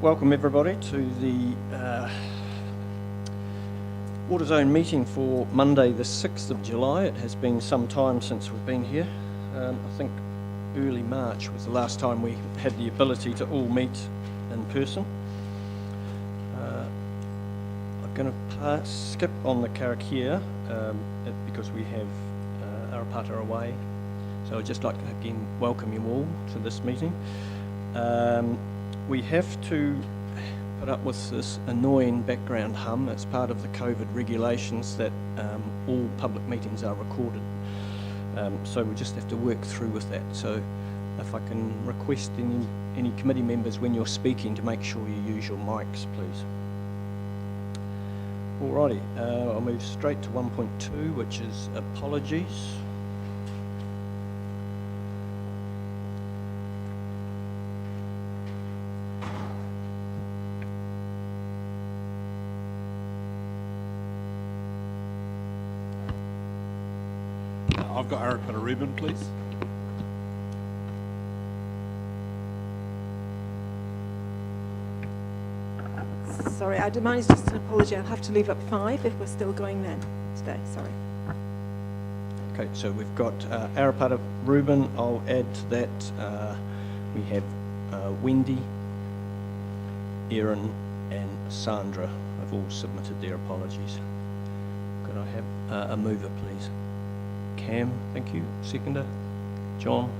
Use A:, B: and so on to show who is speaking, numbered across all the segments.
A: Welcome everybody to the Water Zone meeting for Monday the 6th of July. It has been some time since we've been here. I think early March was the last time we had the ability to all meet in person. I'm going to skip on the karakia because we have Arapata away. So I'd just like to again welcome you all to this meeting. We have to put up with this annoying background hum. It's part of the COVID regulations that all public meetings are recorded. So we just have to work through with that. So if I can request any committee members when you're speaking to make sure you use your mics, please. Alrighty, I'll move straight to 1.2, which is apologies.
B: I've got Arapata Reuben, please.
C: Sorry, I demand is just an apology. I'll have to leave at 5 if we're still going then today. Sorry.
A: Okay, so we've got Arapata Reuben. I'll add to that. We have Wendy, Erin, and Sandra have all submitted their apologies. Could I have a mover, please? Cam, thank you. Seconder. John.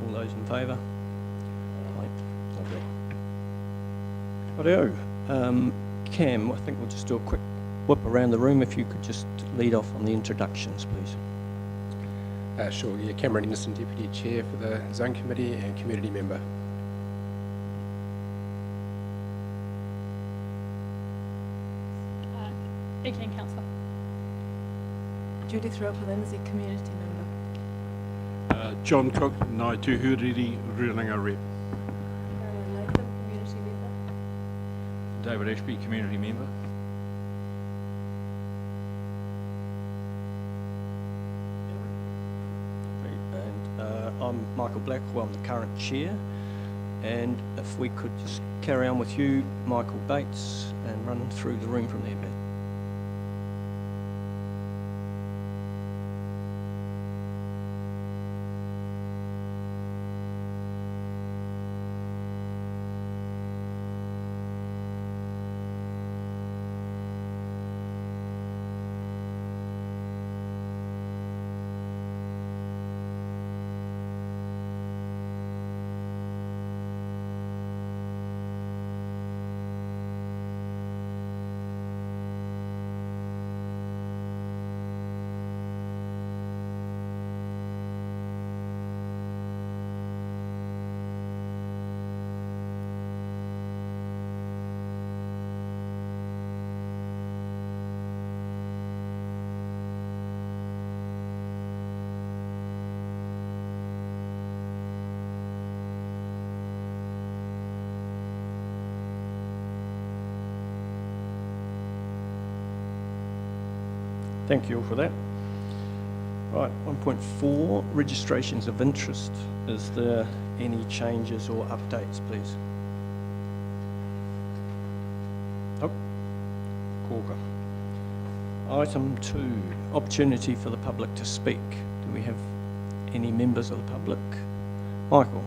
A: All those in favour? Lovely. Righto. Cam, I think we'll just do a quick whip around the room. If you could just lead off on the introductions, please.
D: Sure, yeah, Cameron Innocent, Deputy Chair for the Zone Committee and Community Member.
E: Again, Councillor.
C: Judith Roper-Lindsay, Community Member.
B: John Cook, Ngāi Tuhuriri, Ruranga Rep.
E: Carolyn Latham, Community Member.
F: David Ashby, Community Member.
A: And I'm Michael Blackwell, I'm the current Chair. And if we could just carry on with you, Michael Bates, and run through the room from there, Bates. Thank you all for that. Right, 1.4, registrations of interest. Is there any changes or updates, please? Oh, Corker. Item 2, opportunity for the public to speak. Do we have any members of the public? Michael.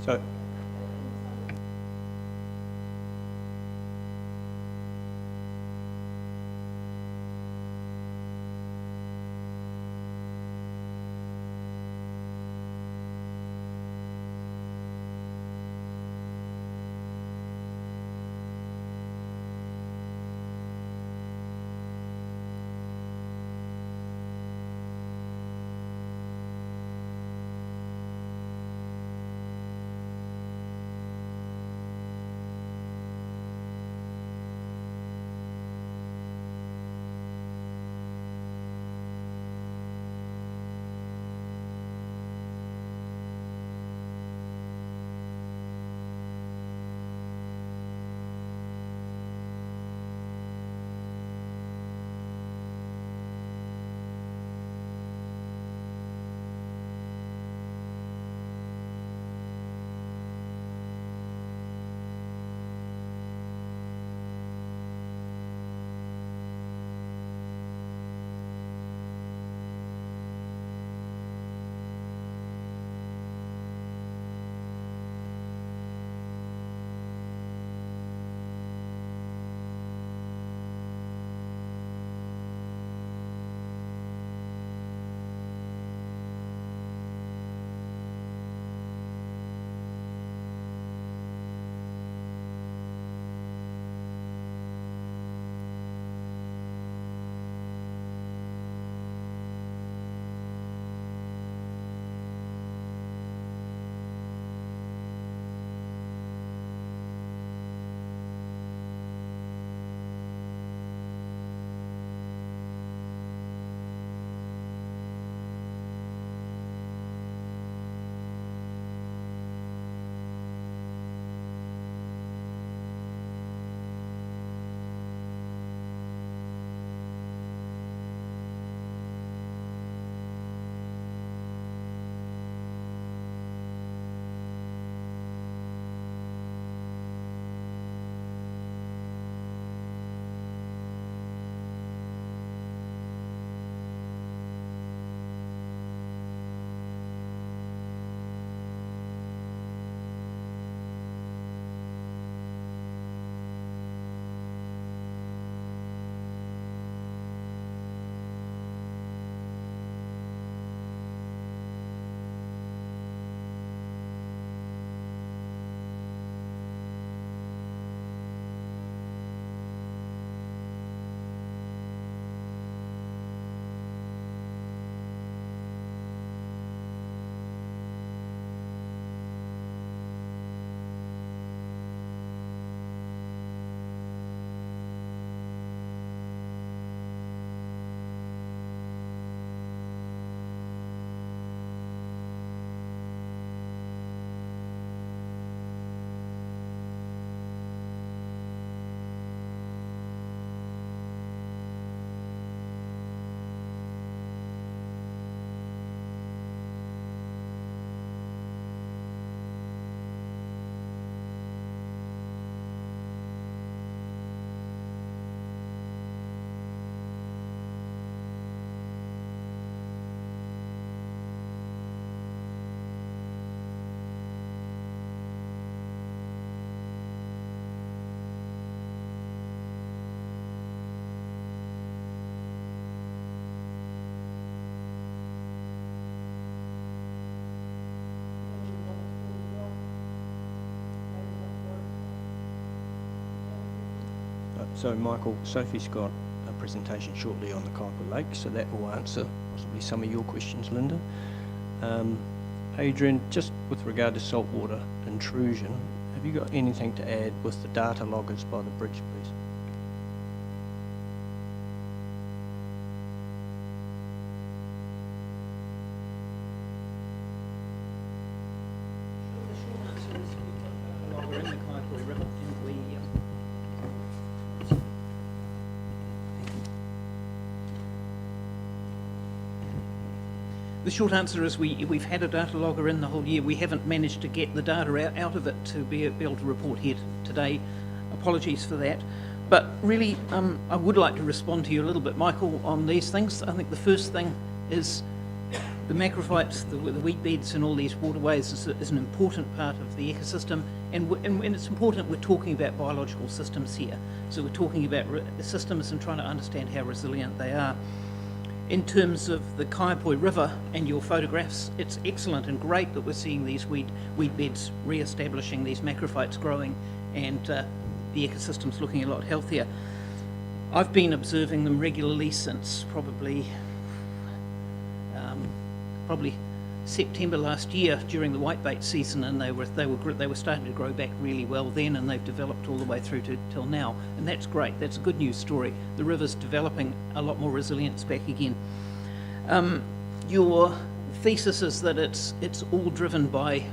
A: So, So Michael, Sophie's got a presentation shortly on the Kaipa Lake, so that will answer possibly some of your questions, Linda. Adrian, just with regard to saltwater intrusion, have you got anything to add with the data loggers by the bridge, please?
G: The short answer is we've got a logger in the Kaipoi River, and we the short answer is we've had a data logger in the whole year. We haven't managed to get the data out of it to be able to report here today. Apologies for that. But really, I would like to respond to you a little bit, Michael, on these things. I think the first thing is the macrophytes, the weed beds and all these waterways is an important part of the ecosystem, and it's important we're talking about biological systems here. So we're talking about systems and trying to understand how resilient they are. In terms of the Kaiapoi River and your photographs, it's excellent and great that we're seeing these weed beds re-establishing, these macrophytes growing, and the ecosystem's looking a lot healthier. I've been observing them regularly since probably September last year during the whitebait season, and they were starting to grow back really well then, and they've developed all the way through to till now, and that's great. That's a good news story. The river's developing a lot more resilience back again. Your thesis is that it's all driven by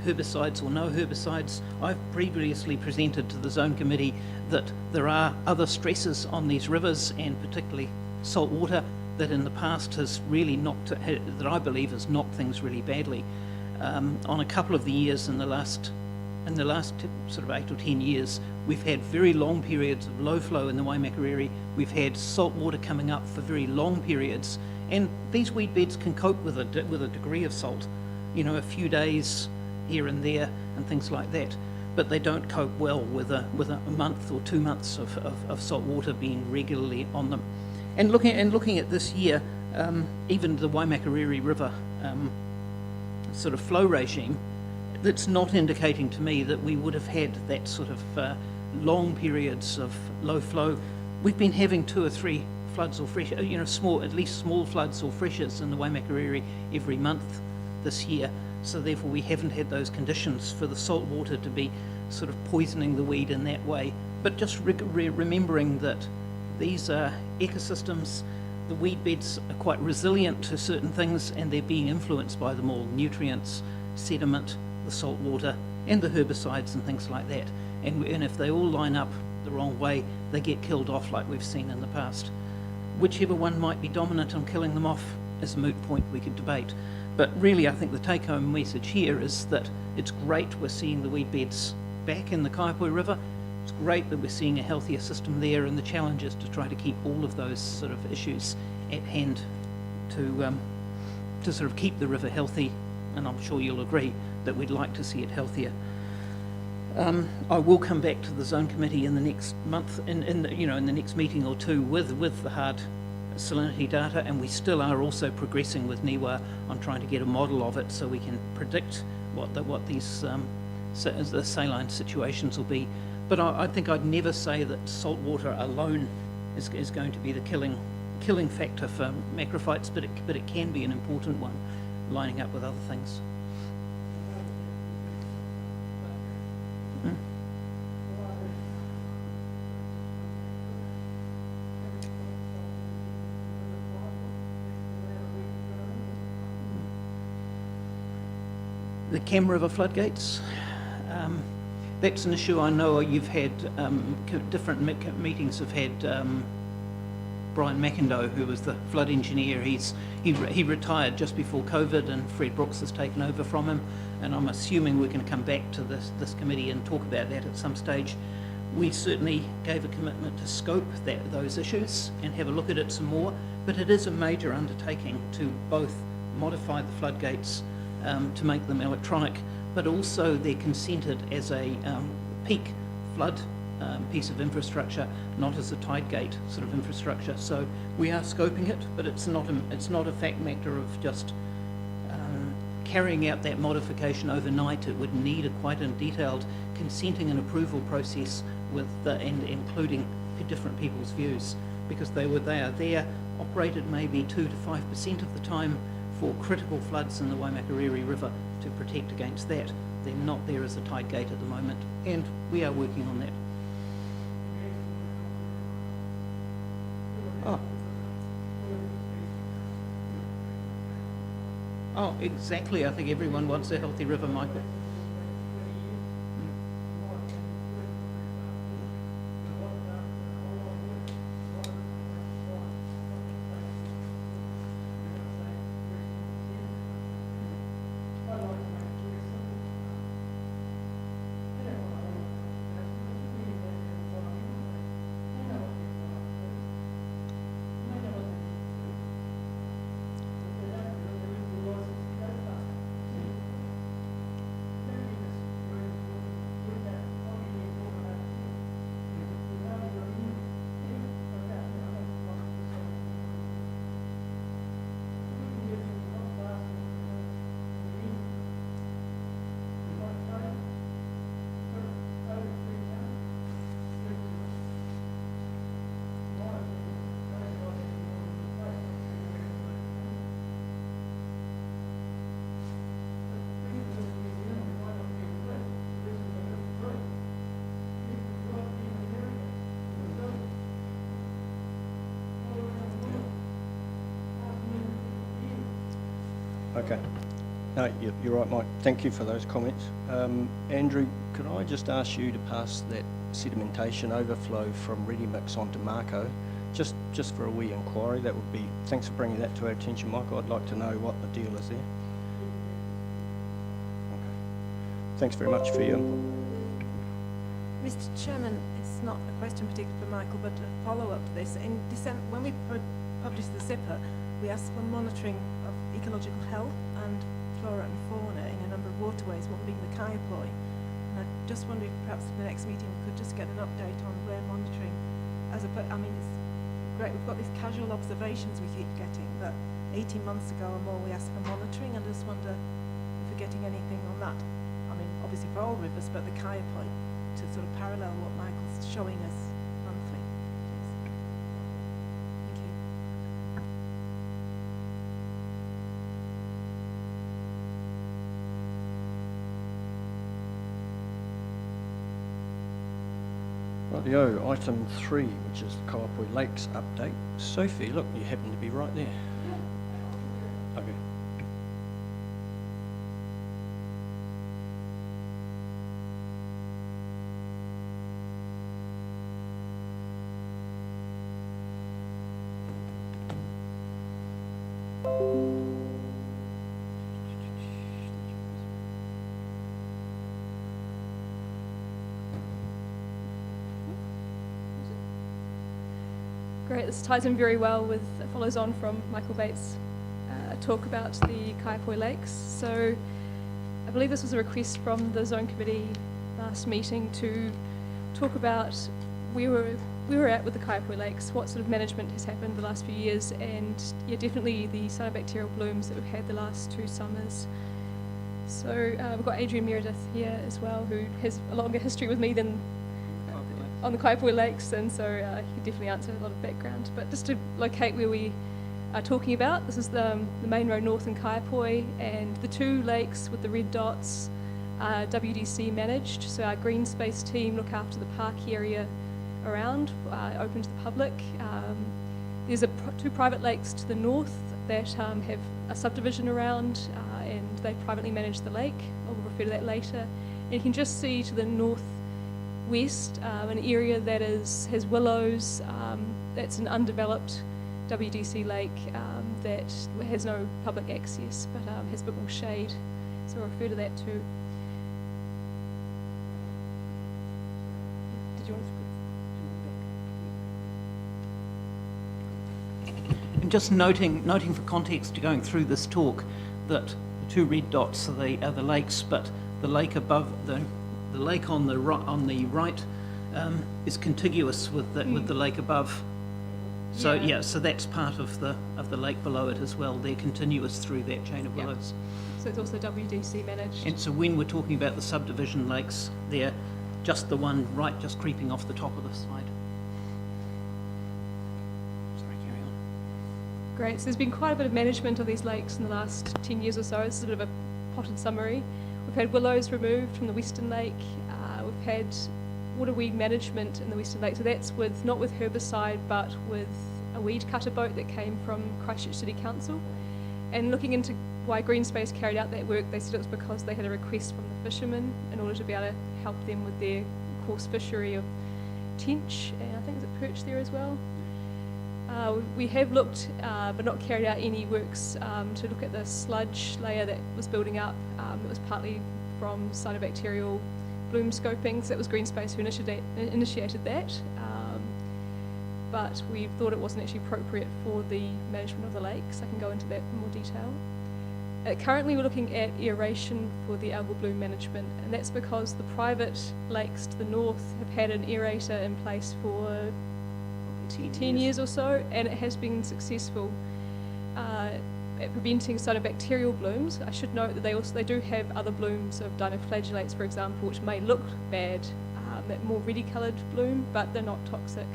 G: herbicides or no herbicides. I've previously presented to the Zone Committee that there are other stresses on these rivers, and particularly salt water, that in the past has really that I believe has knocked things really badly. On a couple of the years in the last sort of 8 or 10 years, we've had very long periods of low flow in the Waimakariri. We've had salt water coming up for very long periods, and these weed beds can cope with a degree of salt, a few days here and there and things like that, but they don't cope well with a month or 2 months of salt water being regularly on them. And looking at this year, even the Waimakariri River sort of flow regime, that's not indicating to me that we would have had that sort of long periods of low flow. We've been having 2 or 3 floods or fresh, at least small floods or freshers in the Waimakariri every month this year. So therefore we haven't had those conditions for the salt water to be sort of poisoning the weed in that way. But just remembering that these are ecosystems, the weed beds are quite resilient to certain things, and they're being influenced by them all: nutrients, sediment, the salt water, and the herbicides and things like that. And if they all line up the wrong way, they get killed off like we've seen in the past. Whichever one might be dominant on killing them off is a moot point we could debate. But really, I think the take-home message here is that it's great we're seeing the weed beds back in the Kaiapoi River. It's great that we're seeing a healthier system there, and the challenge is to try to keep all of those sort of issues at hand to sort of keep the river healthy, and I'm sure you'll agree that we'd like to see it healthier. I will come back to the Zone Committee in the next month, in the next meeting or two with the hard salinity data, and we still are also progressing with NIWA on trying to get a model of it so we can predict what these the saline situations will be. But I think I'd never say that salt water alone is going to be the killing factor for macrophytes, but it can be an important one, lining up with other things. The Cam River floodgates. That's an issue I know you've had, different meetings have had Brian McIndoe, who was the flood engineer. He retired just before COVID, and Fred Brooks has taken over from him, and I'm assuming we're going to come back to this committee and talk about that at some stage. We certainly gave a commitment to scope those issues and have a look at it some more, but it is a major undertaking to both modify the floodgates to make them electronic, but also they're consented as a peak flood piece of infrastructure, not as a tide gate sort of infrastructure. So we are scoping it, but it's not a fact matter of just carrying out that modification overnight. It would need quite a detailed consenting and approval process with and including different people's views, because they are there, operated maybe 2 to 5% of the time for critical floods in the Waimakariri River to protect against that. They're not there as a tide gate at the moment, and we are working on that. Oh, exactly. I think everyone wants a healthy river, Michael.
A: No, you're right, Mike. Thank you for those comments. Andrew, could I just ask you to pass that sedimentation overflow from Ready Mix onto Marco, just for a wee inquiry? That would be, thanks for bringing that to our attention, Michael. I'd like to know what the deal is there. Okay. Thanks very much for your input.
C: Mr. Chairman, it's not a question particular for Michael, but a follow-up to this. In December, when we published the zipper, we asked for monitoring of ecological health and flora and fauna in a number of waterways, one being the Kaiapoi. And I just wonder if perhaps in the next meeting we could just get an update on where monitoring, I mean, it's great, we've got these casual observations we keep getting, but 18 months ago or more we asked for monitoring, and I just wonder if we're getting anything on that. I mean, obviously for all rivers, but the Kaiapoi, to sort of parallel what Michael's showing us monthly, please. Thank you.
A: Rightio, item 3, which is the Kaiapoi Lakes update. Sophie, look, you happen to be right there. Okay.
E: Great, this ties in very well with, it follows on from Michael Bates' talk about the Kaiapoi Lakes. So I believe this was a request from the Zone Committee last meeting to talk about where we're at with the Kaiapoi Lakes, what sort of management has happened the last few years, and yeah, definitely the cyanobacterial blooms that we've had the last 2 summers. So we've got Adrian Meredith here as well, who has a longer history with me than on the Kaiapoi Lakes, and so he can definitely answer a lot of background. But just to locate where we are talking about, this is the main road north in Kaiapoi, and the 2 lakes with the red dots are WDC managed, so our green space team look after the park area around, open to the public. There's 2 private lakes to the north that have a subdivision around, and they privately manage the lake. I'll refer to that later. And you can just see to the northwest an area that has willows. That's an undeveloped WDC lake that has no public access, but has a bit more shade. So I'll refer to that too. Did you want to?
G: And just noting for context going through this talk that the 2 red dots are the lakes, but the lake above the lake on the right is contiguous with the lake above. So yeah, so that's part of the lake below it as well. They're continuous through that chain of willows.
E: So it's also WDC managed.
G: And so when we're talking about the subdivision lakes, they're just the one right, just creeping off the top of the slide. Sorry, carry on.
E: Great. So there's been quite a bit of management of these lakes in the last 10 years or so. This is a bit of a potted summary. We've had willows removed from the Western Lake. We've had waterweed management in the Western Lake. So that's not with herbicide, but with a weed cutter boat that came from Christchurch City Council. And looking into why Green Space carried out that work, they said it was because they had a request from the fishermen in order to be able to help them with their coarse fishery of tench, and I think there's a perch there as well. We have looked, but not carried out any works to look at the sludge layer that was building up. It was partly from cyanobacterial bloom scoping, so that was Green Space who initiated that. But we thought it wasn't actually appropriate for the management of the lakes. I can go into that in more detail. Currently we're looking at aeration for the algal bloom management, and that's because the private lakes to the north have had an aerator in place for 10 years or so, and it has been successful at preventing cyanobacterial blooms. I should note that they do have other blooms of dinoflagellates, for example, which may look bad, that more reddy coloured bloom, but they're not toxic.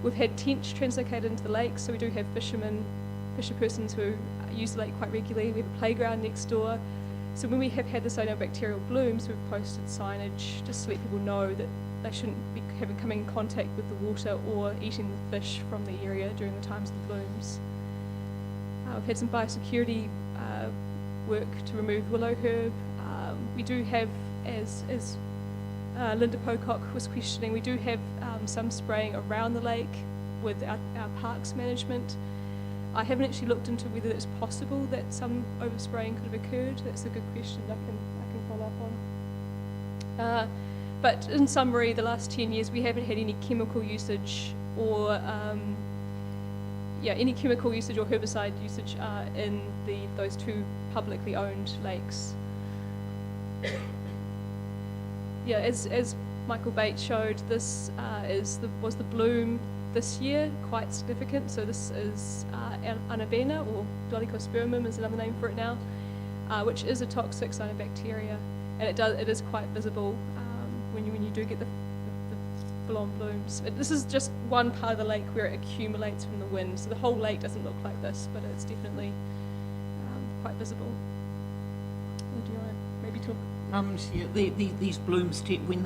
E: We've had tench translocated into the lake, so we do have fisher persons who use the lake quite regularly. We have a playground next door. So when we have had the cyanobacterial blooms, we've posted signage just to let people know that they shouldn't be coming in contact with the water or eating the fish from the area during the times of the blooms. We've had some biosecurity work to remove willow herb. We do have, as Linda Pocock was questioning, we do have some spraying around the lake with our parks management. I haven't actually looked into whether it's possible that some overspraying could have occurred. That's a good question I can follow up on. But in summary, the last 10 years we haven't had any chemical usage or any chemical usage or herbicide usage in those two publicly owned lakes. Yeah, as Michael Bates showed, this was the bloom this year, quite significant. So this is Anabena, or Dolichospermum is another name for it now, which is a toxic cyanobacteria, and it is quite visible when you do get the full-on blooms. This is just one part of the lake where it accumulates from the wind, so the whole lake doesn't look like this, but it's definitely quite visible. Do you want to maybe talk?
G: These blooms, when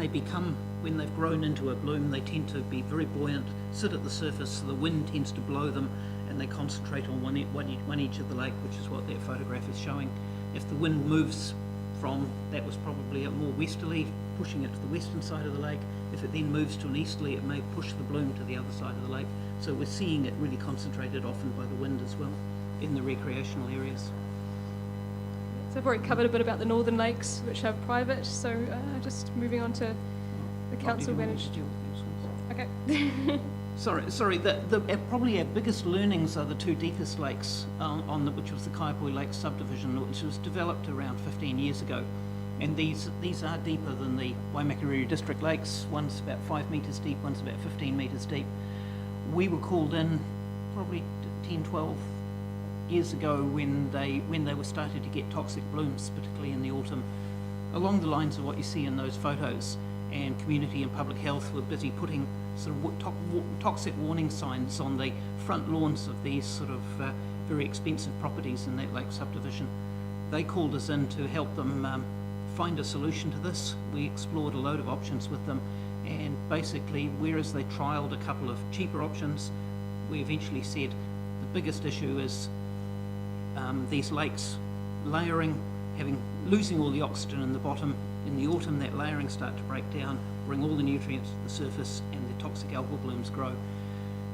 G: they've grown into a bloom, they tend to be very buoyant, sit at the surface, so the wind tends to blow them, and they concentrate on one edge of the lake, which is what that photograph is showing. If the wind moves from, that was probably a more westerly, pushing it to the western side of the lake. If it then moves to an easterly, it may push the bloom to the other side of the lake. So we're seeing it really concentrated often by the wind as well in the recreational areas.
E: So I've already covered a bit about the northern lakes, which are private, so just moving on to the council managed. Okay.
G: Sorry. Probably our biggest learnings are the two deepest lakes, which was the Kaiapoi Lake Subdivision, which was developed around 15 years ago. And these are deeper than the Waimakariri District Lakes. One's about 5 metres deep, one's about 15 metres deep. We were called in probably 10, 12 years ago when they were starting to get toxic blooms, particularly in the autumn, along the lines of what you see in those photos. And community and public health were busy putting sort of toxic warning signs on the front lawns of these sort of very expensive properties in that lake subdivision. They called us in to help them find a solution to this. We explored a load of options with them, and basically, whereas they trialled a couple of cheaper options, we eventually said the biggest issue is these lakes layering, losing all the oxygen in the bottom. In the autumn, that layering starts to break down, bring all the nutrients to the surface, and the toxic algal blooms grow.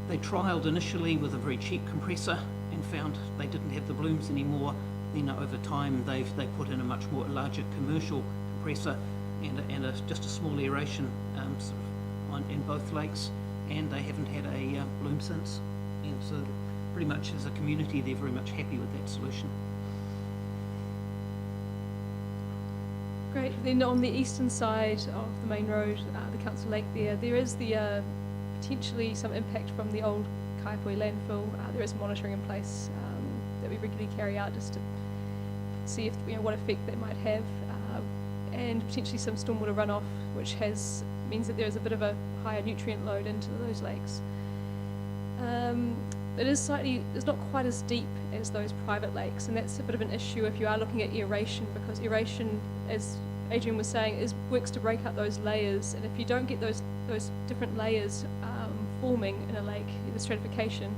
G: They trialled initially with a very cheap compressor and found they didn't have the blooms anymore. Then over time, they put in a much larger commercial compressor and just a small aeration in both lakes, and they haven't had a bloom since. And so, pretty much as a community, they're very much happy with that solution.
E: Great. Then on the eastern side of the main road, the council lake there is the potentially some impact from the old Kaiapoi landfill. There is monitoring in place that we regularly carry out just to see if what effect that might have, and potentially some stormwater runoff, which means that there is a bit of a higher nutrient load into those lakes. It's not quite as deep as those private lakes, and that's a bit of an issue if you are looking at aeration, because aeration, as Adrian was saying, works to break up those layers, and if you don't get those different layers forming in a lake, the stratification,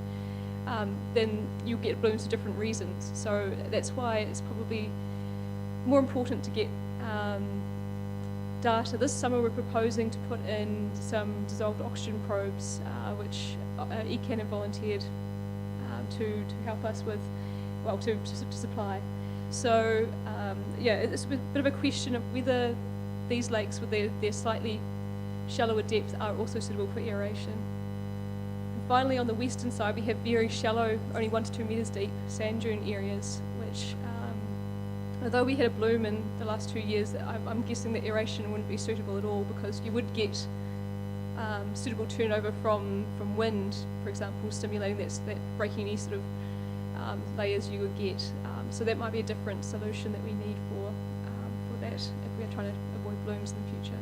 E: then you get blooms for different reasons. So that's why it's probably more important to get data. This summer we're proposing to put in some dissolved oxygen probes, which ECAN have volunteered to help us with, to supply. So it's a bit of a question of whether these lakes with their slightly shallower depth are also suitable for aeration. And finally, on the western side, we have very shallow, only 1 to 2 metres deep sand dune areas, which although we had a bloom in the last 2 years, I'm guessing that aeration wouldn't be suitable at all, because you would get suitable turnover from wind, for example, stimulating that breaking any sort of layers you would get. So that might be a different solution that we need for that if we are trying to avoid blooms in the future.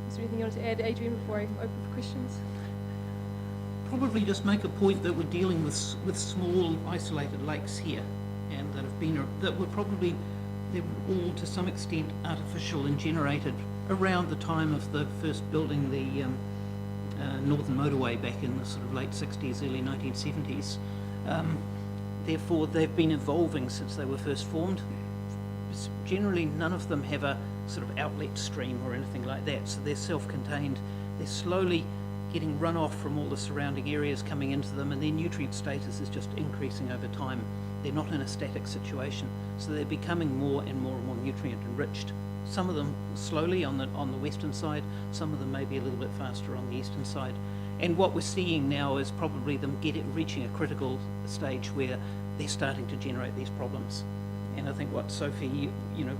E: Is there anything you want to add, Adrian, before I open for questions?
G: Probably just make a point that we're dealing with small isolated lakes here, and that were all to some extent artificial and generated around the time of the first building the Northern Motorway back in the sort of late 60s, early 1970s. Therefore, they've been evolving since they were first formed. generally none of them have a sort of outlet stream or anything like that, so they're self-contained. They're slowly getting runoff from all the surrounding areas coming into them, and their nutrient status is just increasing over time. They're not in a static situation, so they're becoming more and more nutrient enriched. Some of them slowly on the western side, some of them maybe a little bit faster on the eastern side. And what we're seeing now is probably them reaching a critical stage where they're starting to generate these problems. And I think what Sophie,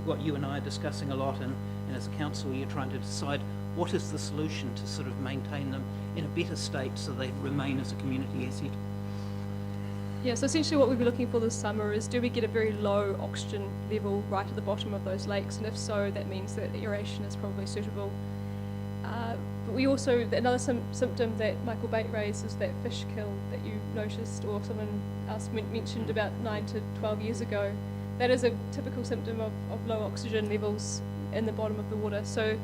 G: what you and I are discussing a lot, and as a council, you're trying to decide what is the solution to sort of maintain them in a better state so they remain as a community asset.
E: Yeah, so essentially what we'll be looking for this summer is, do we get a very low oxygen level right at the bottom of those lakes? And if so, that means that aeration is probably suitable. But we also, another symptom that Michael Bate raised is that fish kill that you noticed, or someone else mentioned about 9 to 12 years ago. That is a typical symptom of low oxygen levels in the bottom of the water. So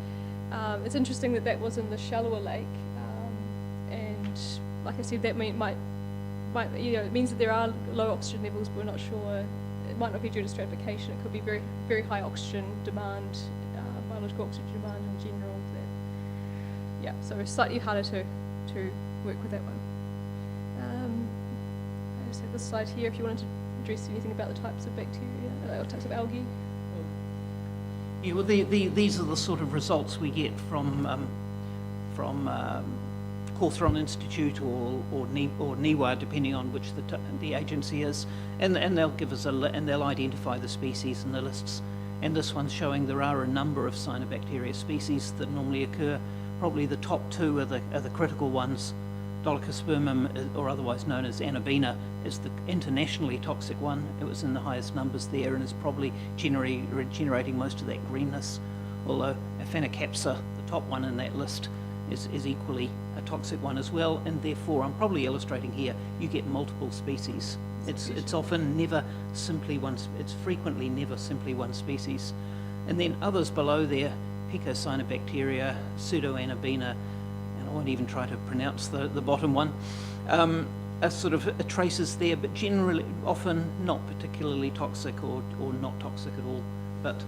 E: it's interesting that that was in the shallower lake. And like I said, that it means that there are low oxygen levels, but we're not sure. It might not be due to stratification. It could be very, very high oxygen demand, biological oxygen demand in general. Yeah, so it's slightly harder to work with that one. I just have this slide here if you wanted to address anything about the types of bacteria, or types of algae.
G: Yeah, well, these are the sort of results we get from Hawthorne Institute or NIWA, depending on which the agency is, and they'll give us and they'll identify the species in the lists. And this one's showing there are a number of cyanobacteria species that normally occur. Probably the top two are the critical ones. Dolichospermum, or otherwise known as Anabina, is the internationally toxic one. It was in the highest numbers there and is probably generating most of that greenness. Although Aphanocapsa, the top one in that list, is equally a toxic one as well, and therefore I'm probably illustrating here, you get multiple species. It's often never simply one, it's frequently never simply one species. And then others below there, Picocyanobacteria, Pseudoanabina, and I won't even try to pronounce the bottom one, are sort of traces there, but generally often not particularly toxic or not toxic at all. But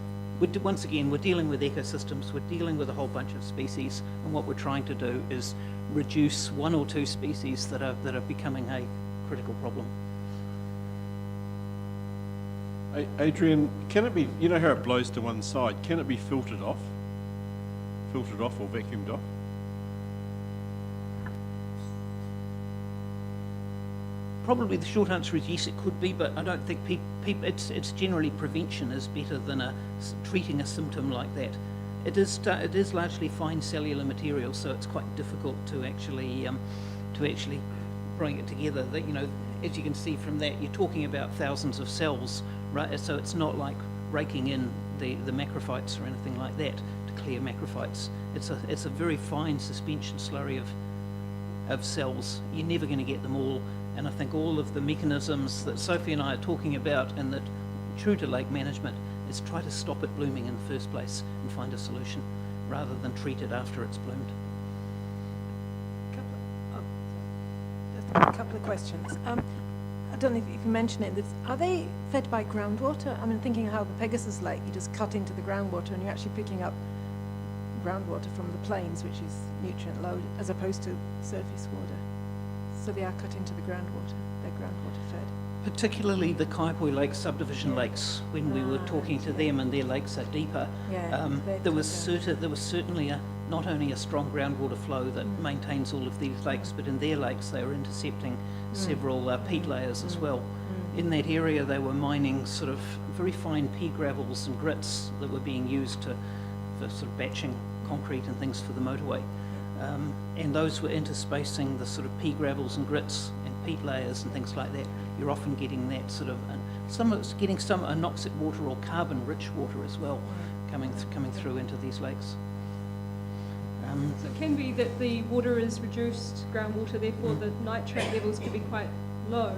G: once again, we're dealing with ecosystems, we're dealing with a whole bunch of species, and what we're trying to do is reduce one or two species that are becoming a critical problem.
B: Adrian, can it be, you know how it blows to one side, can it be filtered off or vacuumed off?
G: Probably the short answer is yes, it could be, but I don't think it's generally prevention is better than treating a symptom like that. It is largely fine cellular material, so it's quite difficult to actually bring it together. That, as you can see from that, you're talking about thousands of cells, right? So it's not like raking in the macrophytes or anything like that to clear macrophytes. It's a very fine suspension slurry of cells. You're never going to get them all. And I think all of the mechanisms that Sophie and I are talking about, and that true to lake management, is try to stop it blooming in the first place and find a solution rather than treat it after it's bloomed.
C: A couple of questions. I don't know if you mentioned it. Are they fed by groundwater? I mean, thinking how the Pegasus Lake, you just cut into the groundwater and you're actually picking up groundwater from the plains, which is nutrient low, as opposed to surface water. So they are cut into the groundwater. They're groundwater fed.
G: Particularly the Kaipoi Lakes, Subdivision Lakes, when we were talking to them, and their lakes are deeper. There was certainly not only a strong groundwater flow that maintains all of these lakes, but in their lakes they were intercepting several peat layers as well. In that area they were mining sort of very fine pea gravels and grits that were being used for sort of batching concrete and things for the motorway. And those were interspacing the sort of pea gravels and grits and peat layers and things like that. You're often getting that sort of, some anoxic water or carbon-rich water as well coming through into these lakes.
E: So it can be that the water is reduced groundwater, therefore the nitrate levels could be quite low,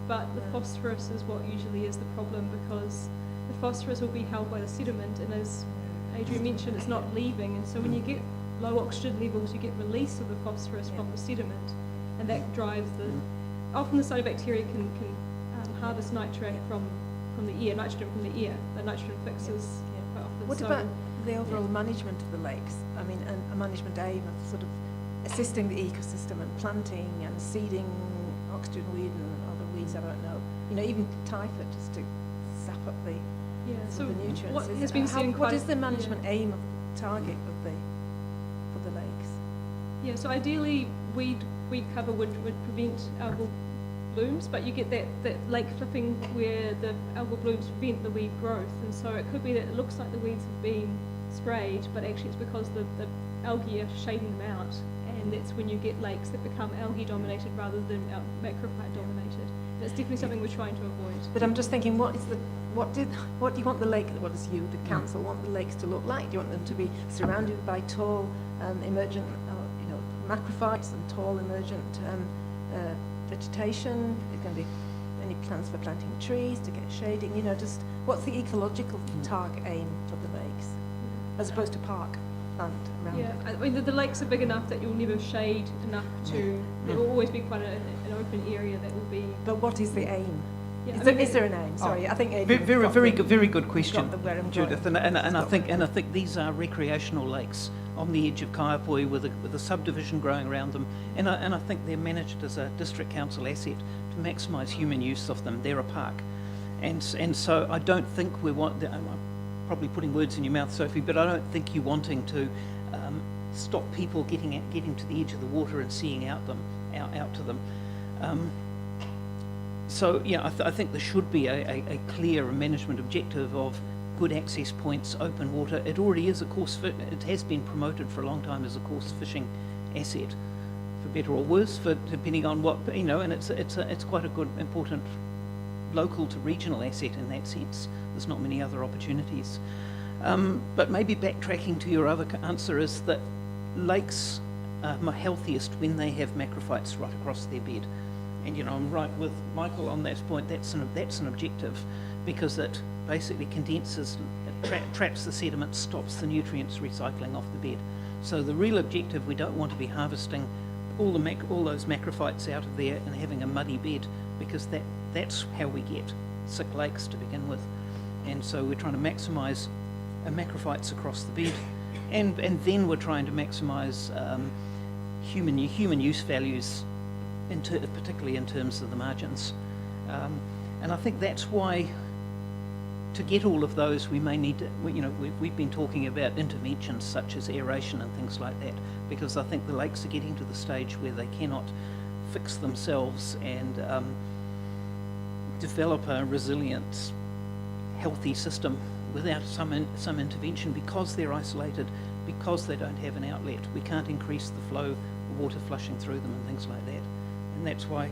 E: but the phosphorus is what usually is the problem, because the phosphorus will be held by the sediment, and as Adrian mentioned, it's not leaving, and so when you get low oxygen levels, you get release of the phosphorus from the sediment, and that drives often the cyanobacteria can harvest nitrate from from the air, nitrogen from the air. The nitrogen fixes quite often.
C: What
E: so,
C: about the overall management of the lakes? I mean, a management aim of sort of assisting the ecosystem and planting and seeding oxygen weed and other weeds, I don't know. You know, even typhus just to sap up the,
E: so
C: the nutrients.
E: what has been seen
C: what
E: quite,
C: is the management aim of target of for the lakes?
E: Yeah, so ideally weed cover would prevent algal blooms, but you get that lake flipping where the algal blooms prevent the weed growth, and so it could be that it looks like the weeds have been sprayed, but actually it's because the algae are shading them out, and that's when you get lakes that become algae dominated rather than macrophyte dominated. That's definitely something we're trying to avoid.
C: But I'm just thinking, what do you want the lake? What does the council want the lakes to look like? Do you want them to be surrounded by tall, emergent, macrophytes and tall emergent vegetation? Is there going to be any plans for planting trees to get shading? You know, just what's the ecological target aim for the lakes, as opposed to park plant around it?
E: I mean, the lakes are big enough that you'll never shade enough to. There will always be quite an open area that will be.
C: But what is the aim?
E: Yeah,
C: Is there an aim? Sorry, I think
G: Very good question,
C: where I'm
G: Judith.
C: going.
G: And I think these are recreational lakes on the edge of Kaiapoi with a subdivision growing around them. And I think they're managed as a district council asset to maximise human use of them. They're a park, and so I don't think we want. I'm probably putting words in your mouth, Sophie, but I don't think you're wanting to stop people getting to the edge of the water and seeing out to them. So yeah, I think there should be a clear management objective of good access points, open water. It already is it has been promoted for a long time as a coarse fishing asset, for better or worse, depending on what, and it's quite a good, important local to regional asset in that sense. There's not many other opportunities. But maybe backtracking to your other answer is that lakes are healthiest when they have macrophytes right across their bed. And I'm right with Michael on that point. That's an objective, because it basically condenses, it traps the sediment, stops the nutrients recycling off the bed. So the real objective, we don't want to be harvesting all those macrophytes out of there and having a muddy bed, because that's how we get sick lakes to begin with. And so we're trying to maximise macrophytes across the bed, and then we're trying to maximise human use values, particularly in terms of the margins. And I think that's why, to get all of those, we may need to, we've been talking about interventions such as aeration and things like that, because I think the lakes are getting to the stage where they cannot fix themselves and develop a resilient, healthy system without some intervention, because they're isolated, because they don't have an outlet. We can't increase the flow of water flushing through them and things like that. And that's why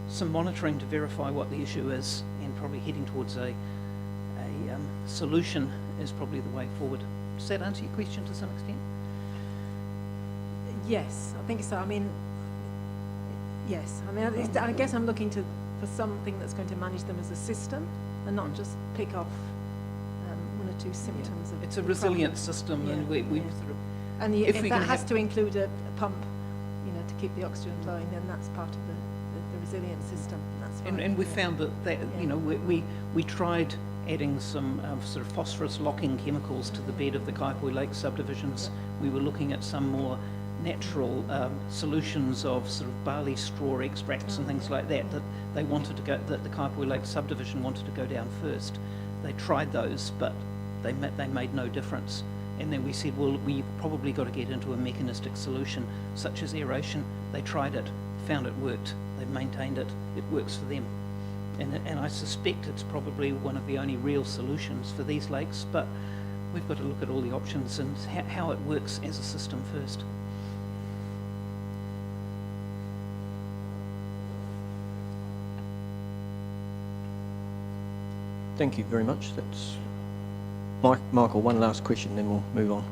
G: some monitoring to verify what the issue is, and probably heading towards a solution, is probably the way forward. Does that answer your question to some extent?
C: Yes, I think so. I mean, I guess I'm looking for something that's going to manage them as a system and not just pick off one or two symptoms of.
G: It's a resilient system, and we sort of.
C: And if that has to include a pump, to keep the oxygen flowing, then that's part of the resilient system. That's fine.
G: And we found that we tried adding some sort of phosphorus locking chemicals to the bed of the Kaiapoi Lake subdivisions. We were looking at some more natural solutions of sort of barley straw extracts and things like that they wanted to go, that the Kaiapoi Lake subdivision wanted to go down first. They tried those, but they made no difference. And then we said, well, we've probably got to get into a mechanistic solution such as aeration. They tried it, found it worked, they maintained it, it works for them. And I suspect it's probably one of the only real solutions for these lakes, but we've got to look at all the options and how it works as a system first.
A: Thank you very much. That's Michael, one last question, then we'll move on.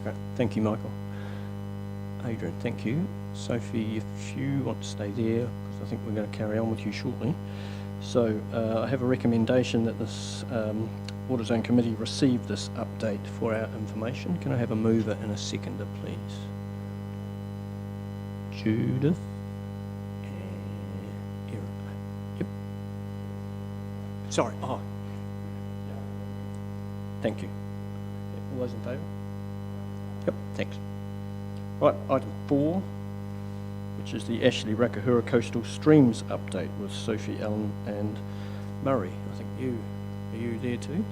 A: Okay, thank you, Michael. Adrian, thank you. Sophie, if you want to stay there, because I think we're going to carry on with you shortly. So I have a recommendation that this Water Zone Committee receive this update for our information. Can I have a mover and a seconder, please? Judith? Yep. Sorry. Oh. Thank you. All those in favour? Yep, thanks. Right, item 4, which is the Ashley Rakahura Coastal Streams update with Sophie, Allen and Murray. I think are you there too?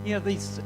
G: Yeah, these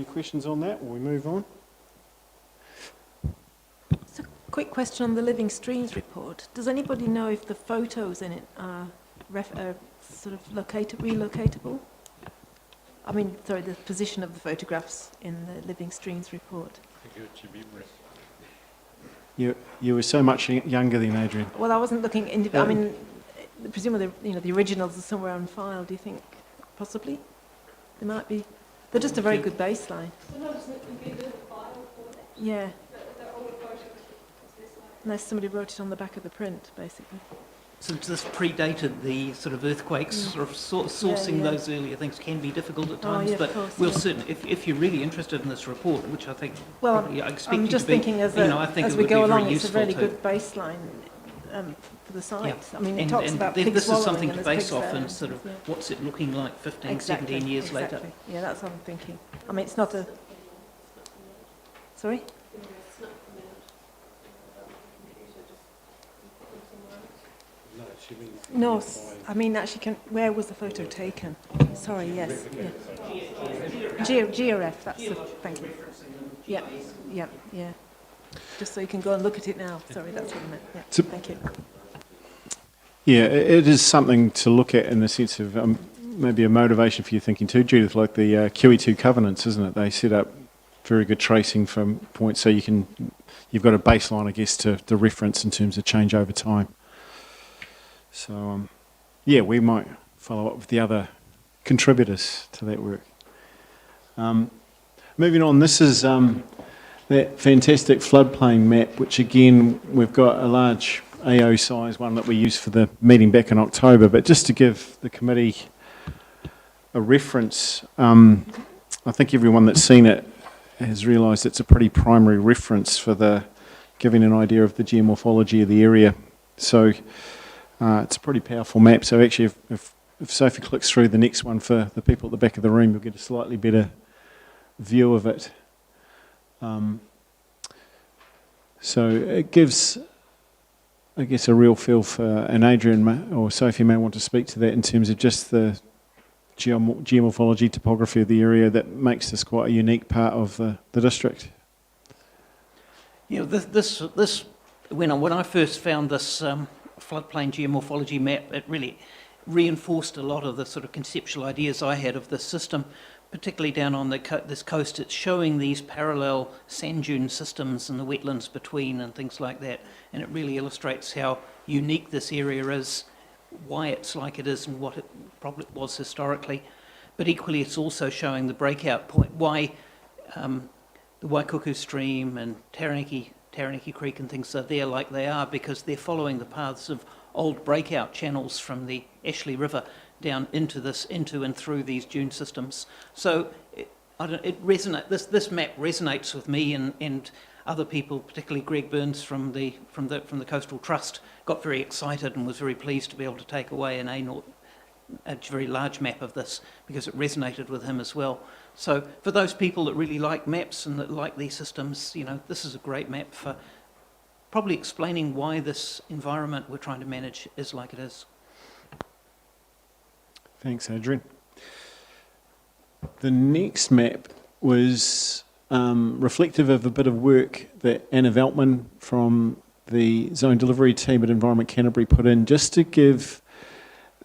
B: Any questions on that, or we move on?
C: So, quick question on the Living Streams report. Does anybody know if the photos in it are sort of relocatable? I mean, sorry, the position of the photographs in the Living Streams report.
B: You were so much younger than Adrian.
C: Well, I wasn't looking into. I mean, presumably, the originals are somewhere on file. Do you think possibly they might be? They're just a very good baseline. Yeah. Unless somebody wrote it on the back of the print, basically.
G: Since this predated the sort of earthquakes, sort of sourcing those earlier things can be difficult at times, but we'll certainly, if you're really interested in this report, which I think probably I expect
C: I'm
G: you
C: just
G: to be,
C: thinking as we go along, it's a really good baseline for the site.
G: Yeah.
C: I mean, it talks about pig
G: this is
C: swallowing
G: something
C: and
G: to
C: there's
G: base
C: pigs
G: off
C: there
G: and sort of what's it looking like 15, 17 years later.
C: Yeah, that's what I'm thinking. I mean, it's not a... Sorry? No, I mean, actually, where was the photo taken? Sorry, yes. Yeah. GRF, that's the... Thank you. Yeah. Just so you can go and look at it now. Sorry, that's what I meant. Yeah, thank you.
B: Yeah, it is something to look at in the sense of maybe a motivation for you thinking too, Judith, like the QE2 covenants, isn't it? They set up very good tracing from points, so you've got a baseline, I guess, to reference in terms of change over time. So, yeah, we might follow up with the other contributors to that work. Moving on, this is that fantastic floodplain map, which again, we've got a large AO size one that we used for the meeting back in October, but just to give the committee a reference, I think everyone that's seen it has realised it's a pretty primary reference for giving an idea of the geomorphology of the area. So it's a pretty powerful map. So actually, if Sophie clicks through the next one for the people at the back of the room, you'll get a slightly better view of it. So it gives, I guess, a real feel for, and Adrian or Sophie may want to speak to that in terms of just the geomorphology, topography of the area that makes this quite a unique part of the district.
G: You know, this when I first found this floodplain geomorphology map, it really reinforced a lot of the sort of conceptual ideas I had of the system, particularly down on this coast. It's showing these parallel sand dune systems and the wetlands between and things like that, and it really illustrates how unique this area is, why it's like it is and what it probably was historically. But equally, it's also showing the breakout point, why the Waikuku Stream and Taranaki Creek and things are there like they are, because they're following the paths of old breakout channels from the Ashley River down into and through these dune systems. So this map resonates with me and other people, particularly Greg Burns from the Coastal Trust, got very excited and was very pleased to be able to take away a very large map of this because it resonated with him as well. So for those people that really like maps and that like these systems, you know, this is a great map for probably explaining why this environment we're trying to manage is like it is.
B: Thanks, Adrian. The next map was reflective of a bit of work that Anna Veltman from the Zone Delivery team at Environment Canterbury put in, just to give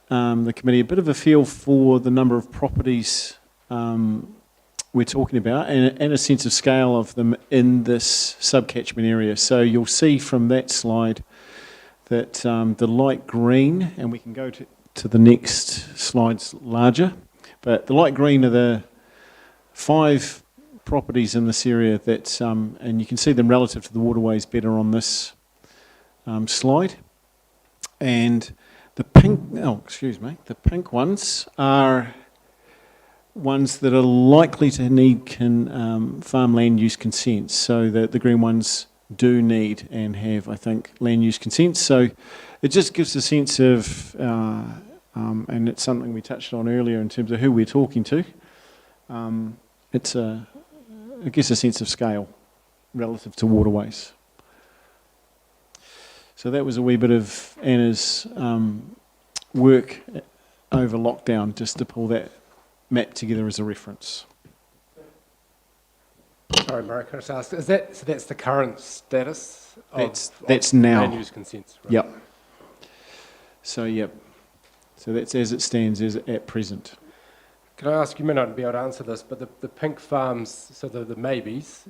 B: the committee a bit of a feel for the number of properties we're talking about and a sense of scale of them in this subcatchment area. So you'll see from that slide that the light green, and we can go to the next slides larger, but the light green are the 5 properties in this area that, and you can see them relative to the waterways better on this slide. And the pink ones are ones that are likely to need farm land use consents. So the green ones do need and have, I think, land use consents. So it just gives a sense of, and it's something we touched on earlier in terms of who we're talking to. It gives a sense of scale relative to waterways. So that was a wee bit of Anna's work over lockdown, just to pull that map together as a reference.
D: Sorry, Murray, can I just ask, is that, so that's the current status
B: That's now.
D: land use consents? Right?
B: Yep. So, yep. So that's as it stands as at present.
D: Can I ask, you may not be able to answer this, but the pink farms, so the maybes,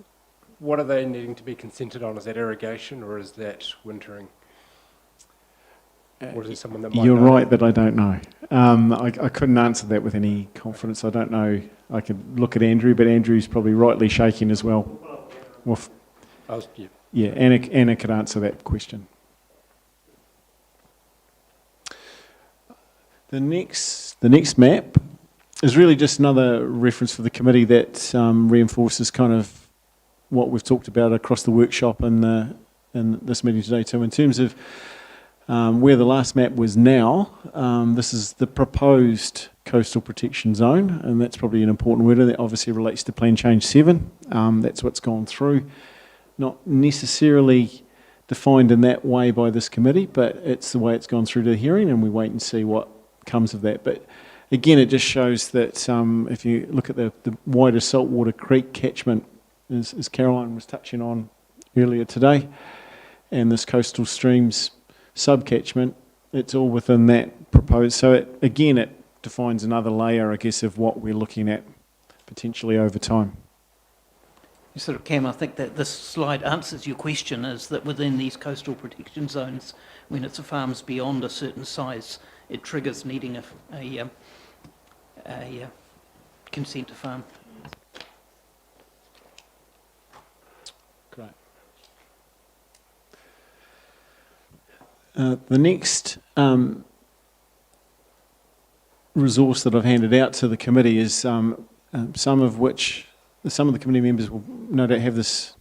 D: what are they needing to be consented on? Is that irrigation or is that wintering? Or is there someone that might
B: You're
D: know?
B: right that I don't know. I couldn't answer that with any confidence. I don't know. I could look at Andrew, but Andrew's probably rightly shaking as well. Well, yeah, Anna could answer that question. The next map is really just another reference for the committee that reinforces kind of what we've talked about across the workshop and in this meeting today too, in terms of where the last map was now. This is the proposed coastal protection zone, and that's probably an important word, and that obviously relates to Plan Change 7. That's what's gone through. Not necessarily defined in that way by this committee, but it's the way it's gone through to the hearing, and we wait and see what comes of that. But again, it just shows that if you look at the wider Saltwater Creek catchment, as Carolyn was touching on earlier today, and this coastal streams sub-catchment, it's all within that proposed. So it defines another layer, I guess, of what we're looking at potentially over time.
G: Sort of, Cam, I think that this slide answers your question, is that within these coastal protection zones, when it's a farms beyond a certain size, it triggers needing a consent to farm.
B: Great. The next resource that I've handed out to the committee is some of the committee members will no doubt have this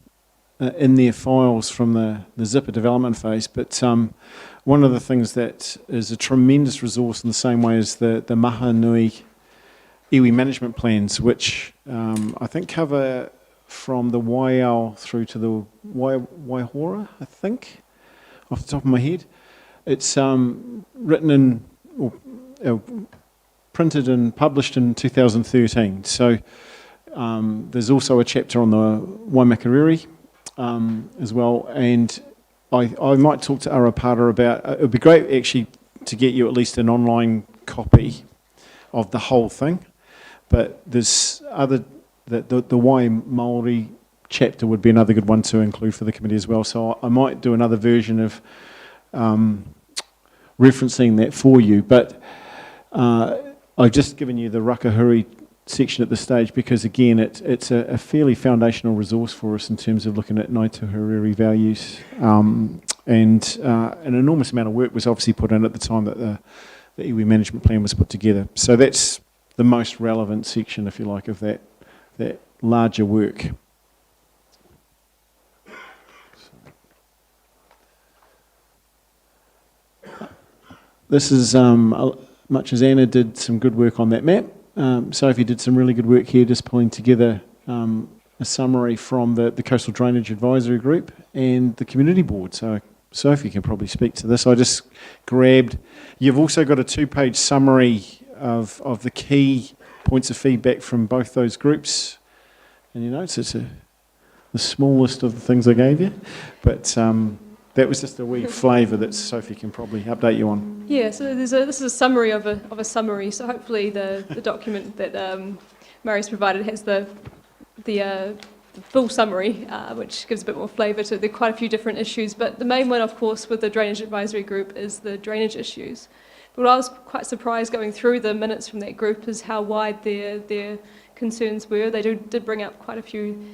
B: in their files from the zipper development phase, but one of the things that is a tremendous resource in the same way as the Maha Nui iwi management plans, which I think cover from the Waiau through to the Waihora, I think, off the top of my head. It's written in, or printed and published in 2013. So there's also a chapter on the waimakariri as well, and I might talk to Arapata about, it would be great actually to get you at least an online copy of the whole thing, but there's the Wai Māori chapter would be another good one to include for the committee as well, so I might do another version of referencing that for you, but I've just given you the Rakahuri section at this stage because again it's a fairly foundational resource for us in terms of looking at Ngāi Tuhuriri values, and an enormous amount of work was obviously put in at the time that the iwi management plan was put together. So that's the most relevant section, if you like, of that larger work. This is much as Anna did some good work on that map. Sophie did some really good work here, just pulling together a summary from the Coastal Drainage Advisory Group and the Community Board. So Sophie can probably speak to this. I just grabbed, you've also got a 2-page summary of the key points of feedback from both those groups. And you notice it's the smallest of the things I gave you, but that was just a wee flavour that Sophie can probably update you on.
E: Yeah, so this is a summary of a summary. So hopefully the document that Murray's provided has the full summary, which gives a bit more flavour to. There are quite a few different issues, but the main one, of course, with the Drainage Advisory Group is the drainage issues. But what I was quite surprised going through the minutes from that group is how wide their concerns were. They did bring up quite a few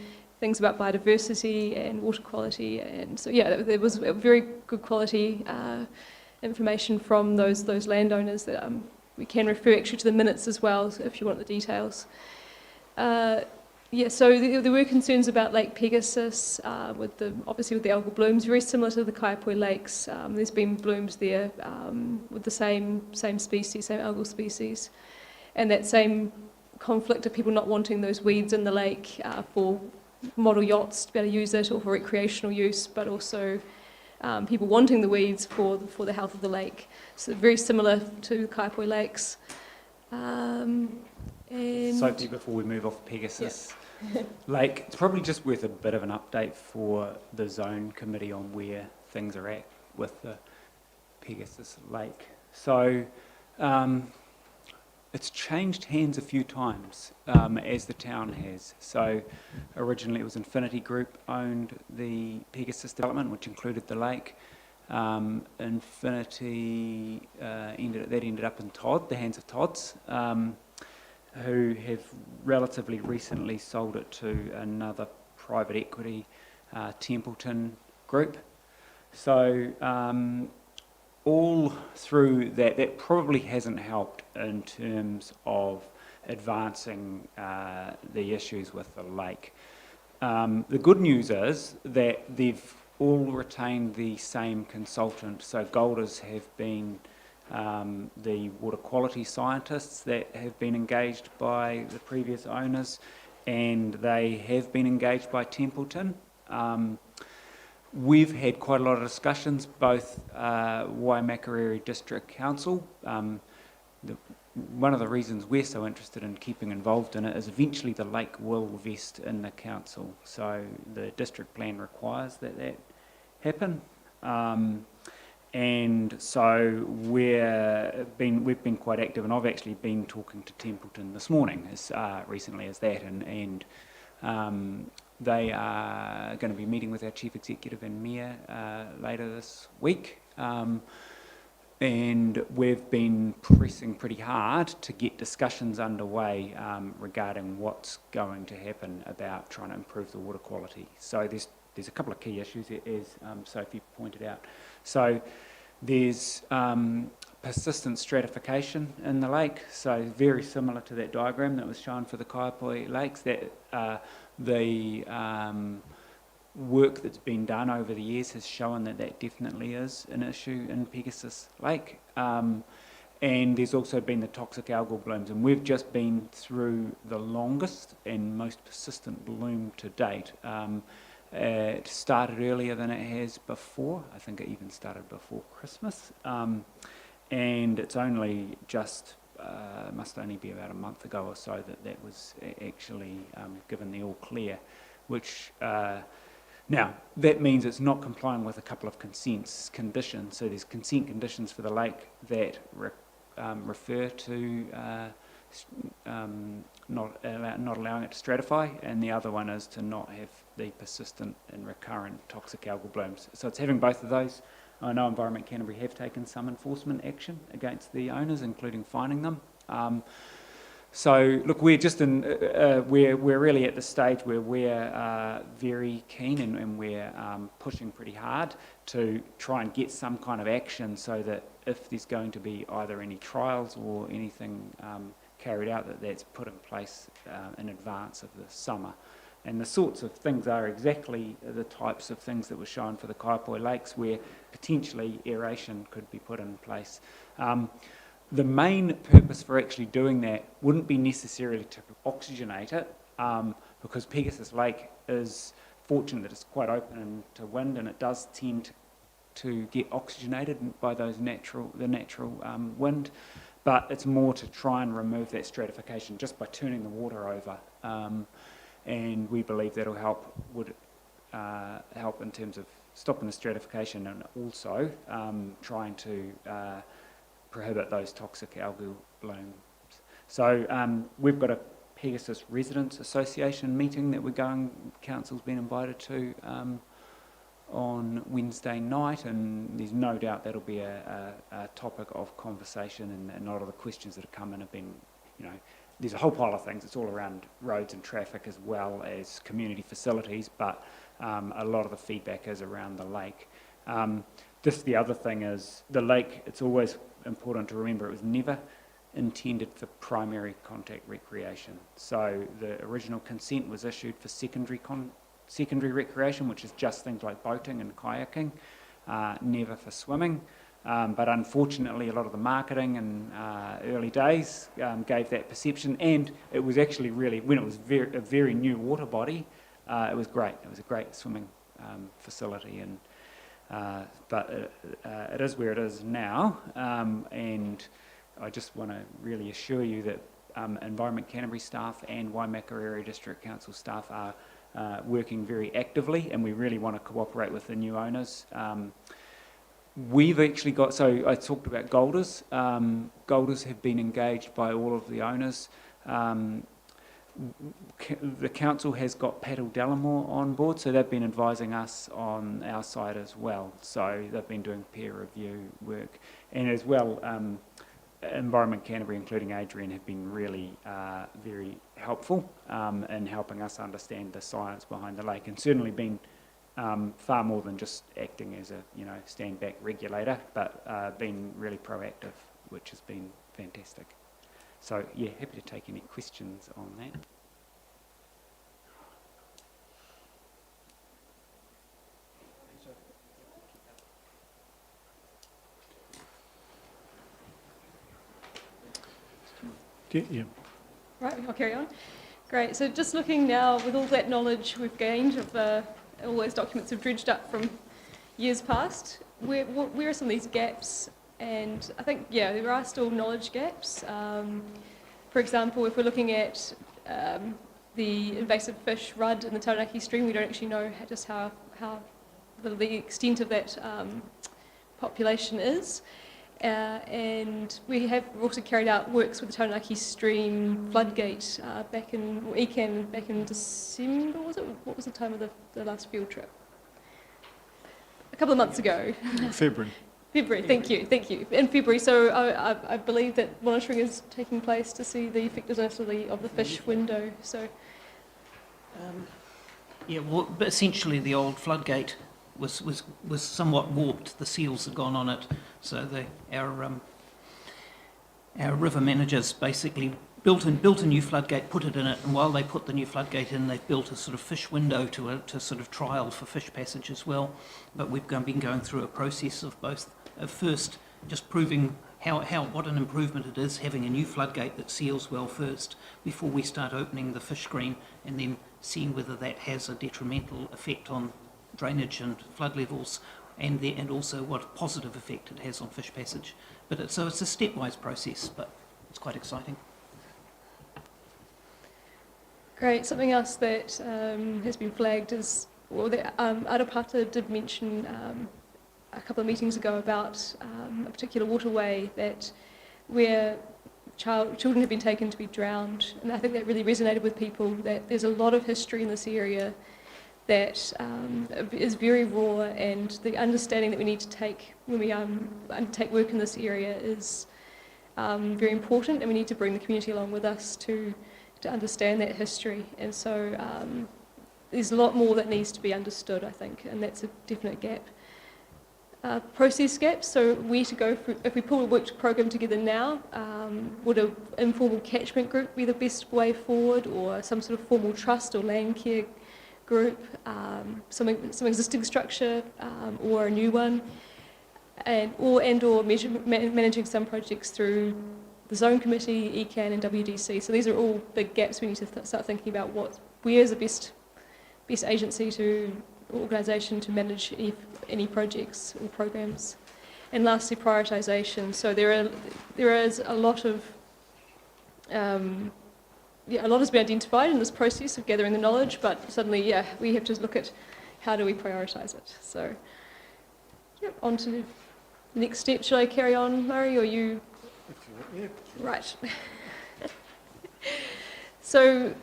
E: things about biodiversity and water quality, and so yeah, there was a very good quality information from those landowners that we can refer actually to the minutes as well if you want the details. Yeah, so there were concerns about Lake Pegasus with the algal blooms, very similar to the Kaiapoi Lakes. There's been blooms there with the same species, same algal species, and that same conflict of people not wanting those weeds in the lake for model yachts to be able to use it or for recreational use, but also people wanting the weeds for the health of the lake. So very similar to Kaiapoi Lakes. And
H: Sophie, before we move off Pegasus, Lake. It's probably just worth a bit of an update for the zone committee on where things are at with the Pegasus Lake. So it's changed hands a few times, as the town has. So originally it was Infinity Group owned the Pegasus development, which included the lake. Infinity ended up in the hands of Todd's, who have relatively recently sold it to another private equity, Templeton Group. So all through that probably hasn't helped in terms of advancing the issues with the lake. The good news is that they've all retained the same consultant. So Golders have been the water quality scientists that have been engaged by the previous owners, and they have been engaged by Templeton. We've had quite a lot of discussions, both Waimakariri District Council. One of the reasons we're so interested in keeping involved in it is eventually the lake will vest in the council. So the district plan requires that happen. And so we've been quite active, and I've actually been talking to Templeton this morning, as recently as that, and they are going to be meeting with our chief executive and mayor later this week, and we've been pressing pretty hard to get discussions underway regarding what's going to happen about trying to improve the water quality. So there's a couple of key issues, as Sophie pointed out. So there's persistent stratification in the lake, so very similar to that diagram that was shown for the Kaiapoi Lakes, that the work that's been done over the years has shown that definitely is an issue in Pegasus Lake. And there's also been the toxic algal blooms, and we've just been through the longest and most persistent bloom to date. It started earlier than it has before. I think it even started before Christmas. And it's only just, must only be about a month ago or so that was actually given the all clear, which, now, that means it's not complying with a couple of consent conditions. So there's consent conditions for the lake that refer to not allowing it to stratify, and the other one is to not have the persistent and recurrent toxic algal blooms. So it's having both of those. I know Environment Canterbury have taken some enforcement action against the owners, including fining them. So look, we're just in, we're really at the stage where we're very keen and we're pushing pretty hard to try and get some kind of action, so that if there's going to be either any trials or anything carried out, that's put in place in advance of the summer. And the sorts of things are exactly the types of things that were shown for the Kaiapoi Lakes, where potentially aeration could be put in place. The main purpose for actually doing that wouldn't be necessarily to oxygenate it, because Pegasus Lake is fortunate that it's quite open to wind, and it does tend to get oxygenated by the natural wind. But it's more to try and remove that stratification just by turning the water over. And we believe that'll help in terms of stopping the stratification, and also trying to prohibit those toxic algal blooms. So we've got a Pegasus Residents Association meeting that council's been invited to on Wednesday night, and there's no doubt that'll be a topic of conversation, and a lot of the questions that have come in have been, there's a whole pile of things. It's all around roads and traffic as well as community facilities, but a lot of the feedback is around the lake. Just the other thing is, the lake, it's always important to remember, it was never intended for primary contact recreation. So the original consent was issued for secondary recreation, which is just things like boating and kayaking, never for swimming. But unfortunately, a lot of the marketing and early days gave that perception, and it was actually really, when it was a very new water body, it was great. It was a great swimming facility, but it is where it is now, and I just want to really assure you that Environment Canterbury staff and Waimakariri District Council staff are working very actively, and we really want to cooperate with the new owners. We've actually got, so I talked about Golders. Golders have been engaged by all of the owners. The council has got Paddle Delamore on board, so they've been advising us on our side as well. So they've been doing peer review work, and as well, Environment Canterbury, including Adrian, have been really very helpful in helping us understand the science behind the lake, and certainly been far more than just acting as a stand back regulator, but been really proactive, which has been fantastic. So yeah, happy to take any questions on that.
B: Yeah.
E: Right, I'll carry on. Great, so just looking now with all that knowledge we've gained of all those documents we've dredged up from years past, where are some of these gaps? And I think, yeah, there are still knowledge gaps. For example, if we're looking at the invasive fish rudd in the Taranaki stream, we don't actually know just how the extent of that population is. And we've also carried out works with the Taranaki stream floodgate back in December, was it? What was the time of the last field trip? A couple of months ago.
B: February, thank
E: you. In February, so I believe that monitoring is taking place to see the effectiveness of the fish window. So,
G: But essentially the old floodgate was somewhat warped. The seals had gone on it, so our river managers basically built a new floodgate, put it in it, and while they put the new floodgate in, they've built a sort of fish window to sort of trial for fish passage as well. But we've been going through a process of both, first just proving what an improvement it is having a new floodgate that seals well first before we start opening the fish screen, and then seeing whether that has a detrimental effect on drainage and flood levels, and also what positive effect it has on fish passage. But so it's a stepwise process, but it's quite exciting.
E: great. Something else that has been flagged is, well, Arapata did mention a couple of meetings ago about a particular waterway where children have been taken to be drowned, and I think that really resonated with people, that there's a lot of history in this area that is very raw, and the understanding that we need to take when we undertake work in this area is very important, and we need to bring the community along with us to understand that history. And so there's a lot more that needs to be understood, I think, and that's a definite gap. Process gaps, so where to go for, if we pull a work program together now, would an informal catchment group be the best way forward, or some sort of formal trust or land care group, some existing structure, or a new one, or managing some projects through the Zone Committee, ECAN and WDC. So these are all big gaps we need to start thinking about where is the best agency organisation to manage any projects or programs. And lastly, prioritisation. So there is a lot of a lot has been identified in this process of gathering the knowledge, but suddenly, we have to look at how do we prioritise it. So, on to the next step. Should I carry on, Murray, or you? Right. So,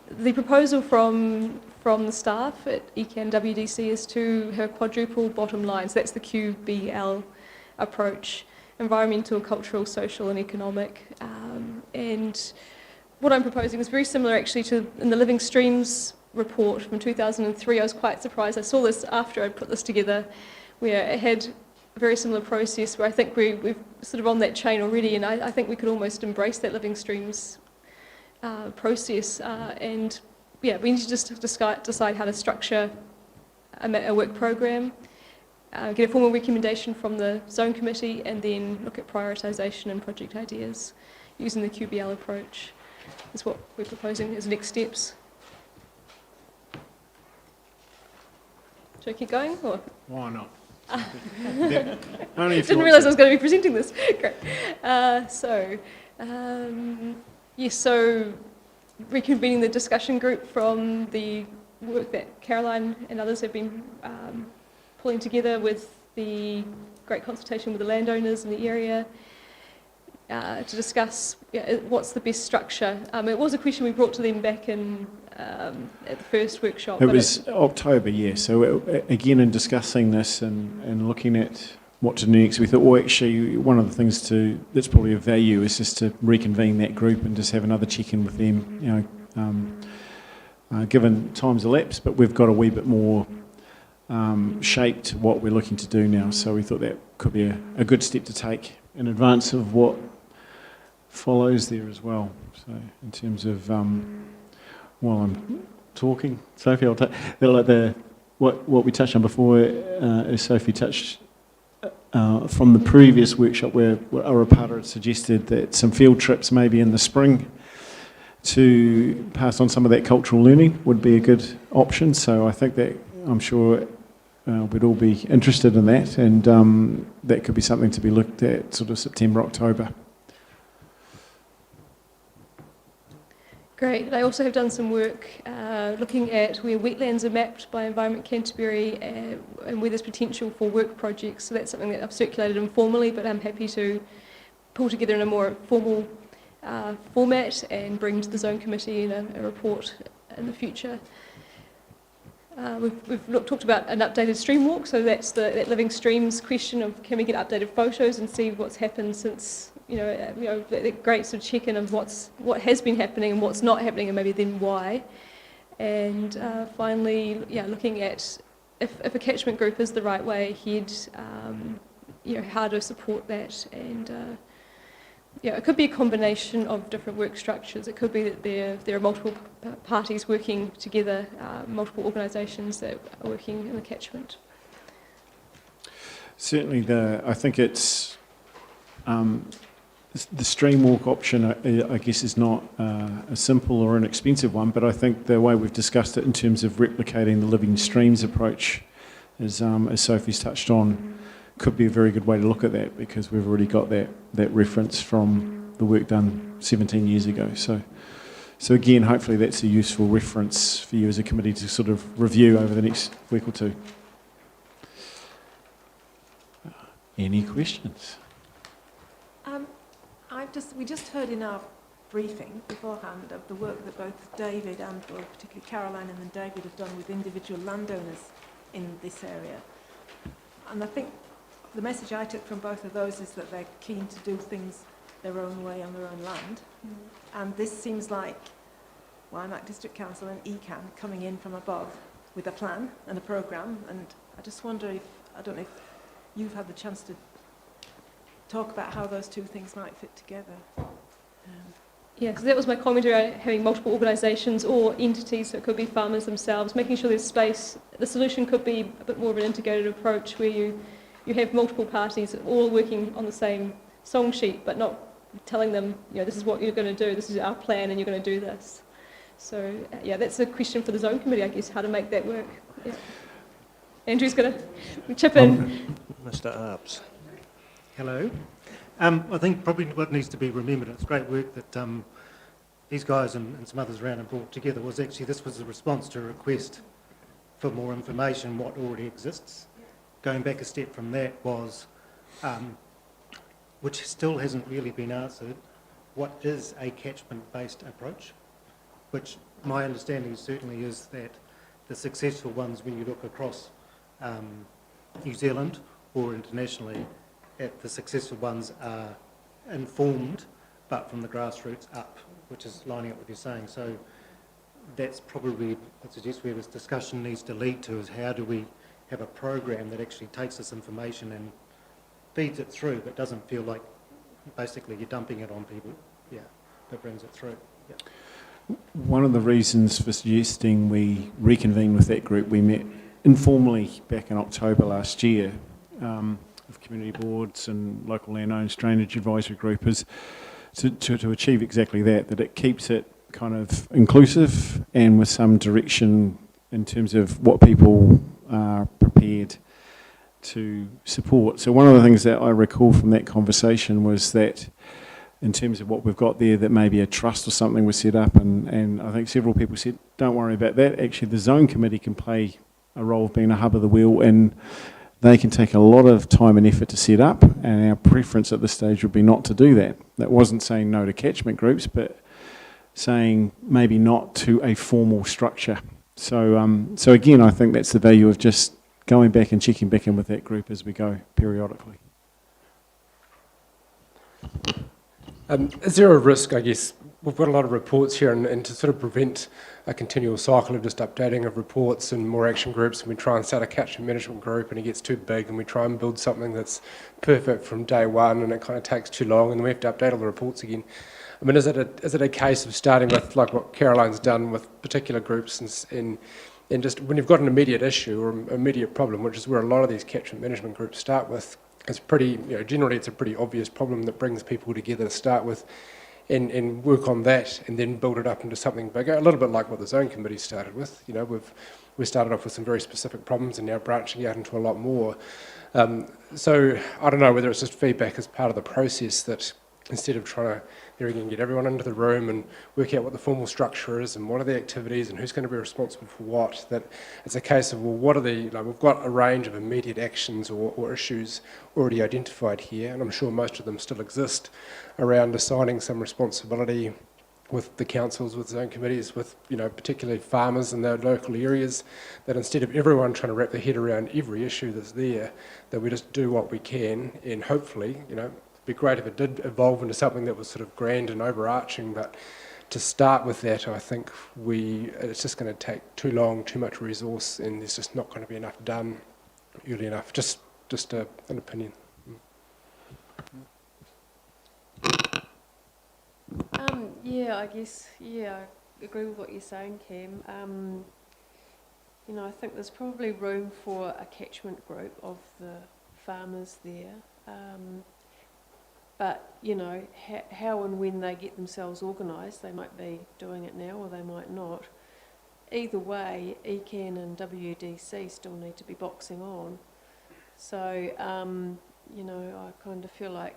E: the proposal from the staff at ECAN WDC is to have quadruple bottom lines. That's the QBL approach: environmental, cultural, social, and economic. And what I'm proposing is very similar, actually, to in the Living Streams report from 2003. I was quite surprised. I saw this after I put this together, where it had a very similar process, where I think we've sort of on that chain already, and I think we could almost embrace that Living Streams process. And we need to just decide how to structure a work program, get a formal recommendation from the Zone Committee, and then look at prioritisation and project ideas using the QBL approach. Is what we're proposing as next steps. Should I keep going? Or?
B: Why not?
E: Didn't realise I was going to be presenting this. Great. Yes, so reconvening the discussion group from the work that Caroline and others have been pulling together with the great consultation with the landowners in the area to discuss what's the best structure. It was a question we brought to them back in at the first workshop.
B: It was October, yeah. So again, in discussing this and looking at what to do next, we thought, well, actually, one of the things that's probably of value is just to reconvene that group and just have another check-in with them, given time's elapsed, but we've got a wee bit more shaped what we're looking to do now. So we thought that could be a good step to take in advance of what follows there as well. So in terms of, while I'm talking, Sophie, I'll take what we touched on before, as Sophie touched from the previous workshop where Arapata had suggested that some field trips maybe in the spring to pass on some of that cultural learning would be a good option. So I think that, I'm sure we'd all be interested in that, and that could be something to be looked at sort of September, October.
E: Great. I also have done some work looking at where wetlands are mapped by Environment Canterbury and where there's potential for work projects. So that's something that I've circulated informally, but I'm happy to pull together in a more formal format and bring to the Zone Committee in a report in the future. We've talked about an updated stream walk, so that's that living streams question of can we get updated photos and see what's happened since, that great sort of check-in of what has been happening and what's not happening and maybe then why. And finally, looking at if a catchment group is the right way ahead, how to support that. And it could be a combination of different work structures. It could be that there are multiple parties working together, multiple organisations that are working in the catchment.
B: Certainly, I think it's the stream walk option, I guess, is not a simple or inexpensive one, but I think the way we've discussed it in terms of replicating the living streams approach, as Sophie's touched on, could be a very good way to look at that, because we've already got that reference from the work done 17 years ago. So again, hopefully that's a useful reference for you as a committee to sort of review over the next week or two. Any questions?
C: We just heard in our briefing beforehand of the work that both David and, well, particularly Caroline and then David have done with individual landowners in this area. And I think the message I took from both of those is that they're keen to do things their own way on their own land. And this seems like Waimak District Council and ECAN coming in from above with a plan and a programme. And I just wonder I don't know if you've had the chance to talk about how those two things might fit together.
E: Yeah, because that was my comment around having multiple organisations or entities, so it could be farmers themselves, making sure there's space. The solution could be a bit more of an integrated approach where you have multiple parties all working on the same song sheet, but not telling them, this is what you're going to do, this is our plan, and you're going to do this. So, that's a question for the Zone Committee, I guess, how to make that work. Yeah. Andrew's going to chip in.
A: Mr. Arps.
I: Hello. I think probably what needs to be remembered, it's great work that these guys and some others around have brought together, was actually this was a response to a request for more information, what already exists. Going back a step from that was, which still hasn't really been answered, what is a catchment-based approach? Which my understanding certainly is that the successful ones, when you look across New Zealand or internationally, the successful ones are informed, but from the grassroots up, which is lining up with what you're saying. So that's probably, I suggest, where this discussion needs to lead to, is how do we have a program that actually takes this information and feeds it through, but doesn't feel like basically you're dumping it on people, but brings it through.
B: One of the reasons for suggesting we reconvene with that group, we met informally back in October last year, of community boards and local landowners drainage advisory group, is to achieve exactly that it keeps it kind of inclusive and with some direction in terms of what people are prepared to support. So one of the things that I recall from that conversation was that in terms of what we've got there, that maybe a trust or something was set up, and I think several people said, don't worry about that. Actually, the zone committee can play a role of being a hub of the wheel, and they can take a lot of time and effort to set up, and our preference at this stage would be not to do that. That wasn't saying no to catchment groups, but saying maybe not to a formal structure. So again, I think that's the value of just going back and checking back in with that group as we go periodically.
D: Is there a risk, I guess, we've got a lot of reports here, and to sort of prevent a continual cycle of just updating of reports and more action groups, and we try and start a catchment management group and it gets too big, and we try and build something that's perfect from day one, and it kind of takes too long, and then we have to update all the reports again. I mean, is it a case of starting with, like what Carolyn's done with particular groups, and just when you've got an immediate issue or immediate problem, which is where a lot of these catchment management groups start with, it's pretty, generally it's a pretty obvious problem that brings people together to start with, and work on that, and then build it up into something bigger. A little bit like what the zone committee started with. We started off with some very specific problems, and now branching out into a lot more. So I don't know whether it's just feedback as part of the process, that instead of trying to get everyone into the room and work out what the formal structure is and what are the activities and who's going to be responsible for what, that it's a case of, well, what are the, we've got a range of immediate actions or issues already identified here, and I'm sure most of them still exist, around assigning some responsibility with the councils, with zone committees, with particularly farmers in their local areas, that instead of everyone trying to wrap their head around every issue that's there, that we just do what we can, and hopefully, it'd be great if it did evolve into something that was sort of grand and overarching, but to start with that, I think it's just going to take too long, too much resource, and there's just not going to be enough done early enough. Just an opinion.
J: I guess, I agree with what you're saying, Cam. I think there's probably room for a catchment group of the farmers there. But, how and when they get themselves organised, they might be doing it now or they might not. Either way, ECAN and WDC still need to be boxing on. So, I kind of feel like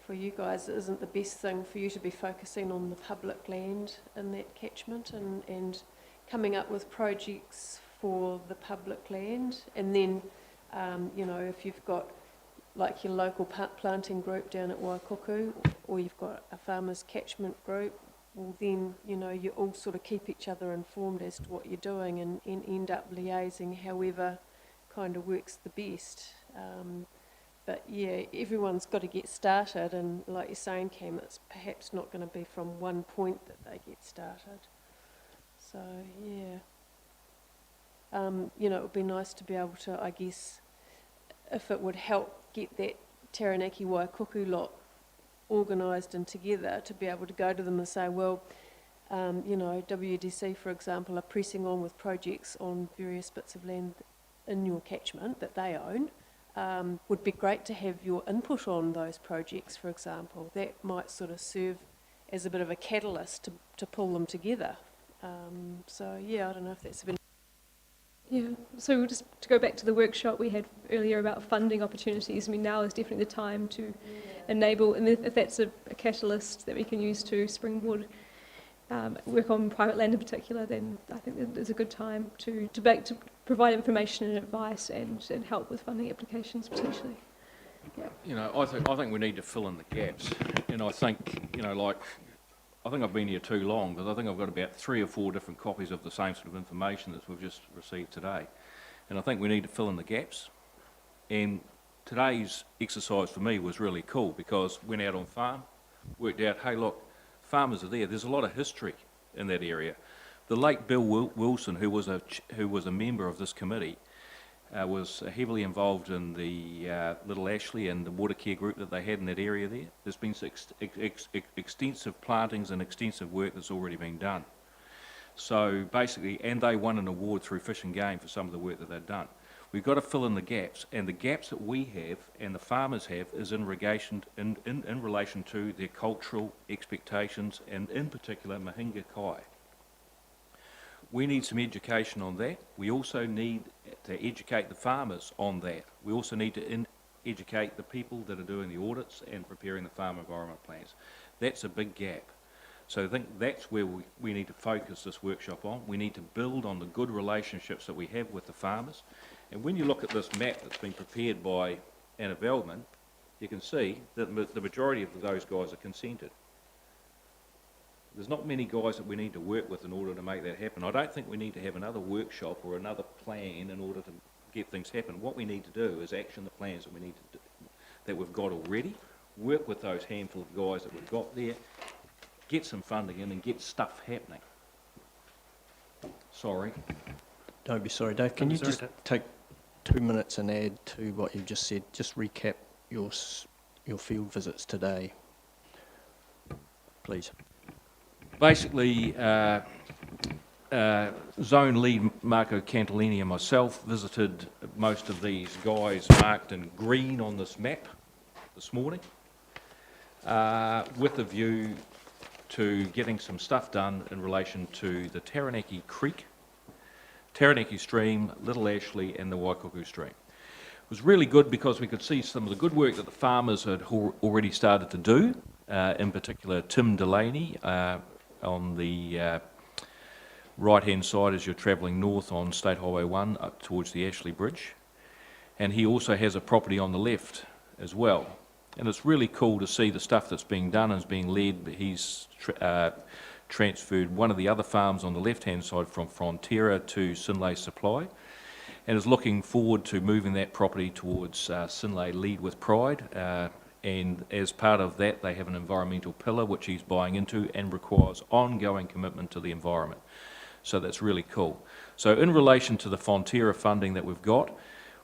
J: for you guys, it isn't the best thing for you to be focusing on the public land in that catchment and coming up with projects for the public land. And then, if you've got like your local planting group down at Waikuku, or you've got a farmers catchment group, well then, you all sort of keep each other informed as to what you're doing and end up liaising however kind of works the best. But everyone's got to get started, and like you're saying, Cam, it's perhaps not going to be from one point that they get started. So, it would be nice to be able to, I guess, if it would help get that Taranaki Waikuku lot organised and together, to be able to go to them and say, well, WDC, for example, are pressing on with projects on various bits of land in your catchment that they own. Would be great to have your input on those projects, for example. That might sort of serve as a bit of a catalyst to pull them together. I don't know if that's a bit...
E: Yeah, so just to go back to the workshop we had earlier about funding opportunities, I mean, now is definitely the time to enable, and if that's a catalyst that we can use to springboard work on private land in particular, then I think there's a good time to provide information and advice and help with funding applications potentially. Yeah.
F: I think we need to fill in the gaps, and I think, I think I've been here too long, because I think I've got about 3 or 4 different copies of the same sort of information that we've just received today. And I think we need to fill in the gaps. And today's exercise for me was really cool, because went out on farm, worked out, hey look, farmers are there. There's a lot of history in that area. The late Bill Wilson, who was a member of this committee, was heavily involved in the Little Ashley and the water care group that they had in that area there. There's been extensive plantings and extensive work that's already been done. So basically, and they won an award through Fish and Game for some of the work that they've done. We've got to fill in the gaps, and the gaps that we have and the farmers have is in relation to their cultural expectations, and in particular Mahinga Kai. We need some education on that. We also need to educate the farmers on that. We also need to educate the people that are doing the audits and preparing the farm environment plans. That's a big gap. So I think that's where we need to focus this workshop on. We need to build on the good relationships that we have with the farmers. And when you look at this map that's been prepared by Anna Veldman, you can see that the majority of those guys are consented. There's not many guys that we need to work with in order to make that happen. I don't think we need to have another workshop or another plan in order to get things happen. What we need to do is action the plans that we need to do, that we've got already, work with those handful of guys that we've got there, get some funding in and get stuff happening. Sorry.
A: Don't be sorry, Dave. Can you just take 2 minutes and add to what you've just said? Just recap your field visits today, please.
F: Basically, Zone Lead Marco Cantilini and myself visited most of these guys marked in green on this map this morning, with a view to getting some stuff done in relation to the Taranaki Creek, Taranaki Stream, Little Ashley and the Waikuku Stream. It was really good because we could see some of the good work that the farmers had already started to do, in particular Tim Delaney on the right-hand side as you're travelling north on State Highway 1 up towards the Ashley Bridge. And he also has a property on the left as well. And it's really cool to see the stuff that's being done and is being led. He's transferred one of the other farms on the left-hand side from Frontiera to Sinlay Supply and is looking forward to moving that property towards Sinlay Lead with Pride. And as part of that, they have an environmental pillar which he's buying into and requires ongoing commitment to the environment. So that's really cool. So in relation to the Frontiera funding that we've got,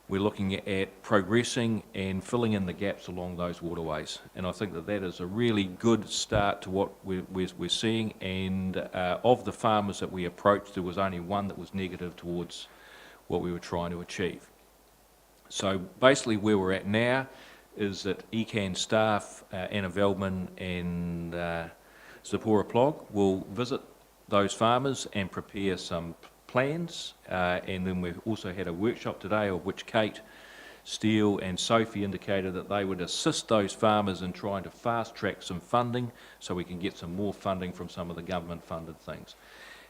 F: we're looking at progressing and filling in the gaps along those waterways. And I think that that is a really good start to what we're seeing. And of the farmers that we approached, there was only one that was negative towards what we were trying to achieve. So basically where we're at now is that ECAN staff, Anna Veldman and Sapore Plog, will visit those farmers and prepare some plans, and then we've also had a workshop today of which Kate, Steele and Sophie indicated that they would assist those farmers in trying to fast track some funding so we can get some more funding from some of the government funded things.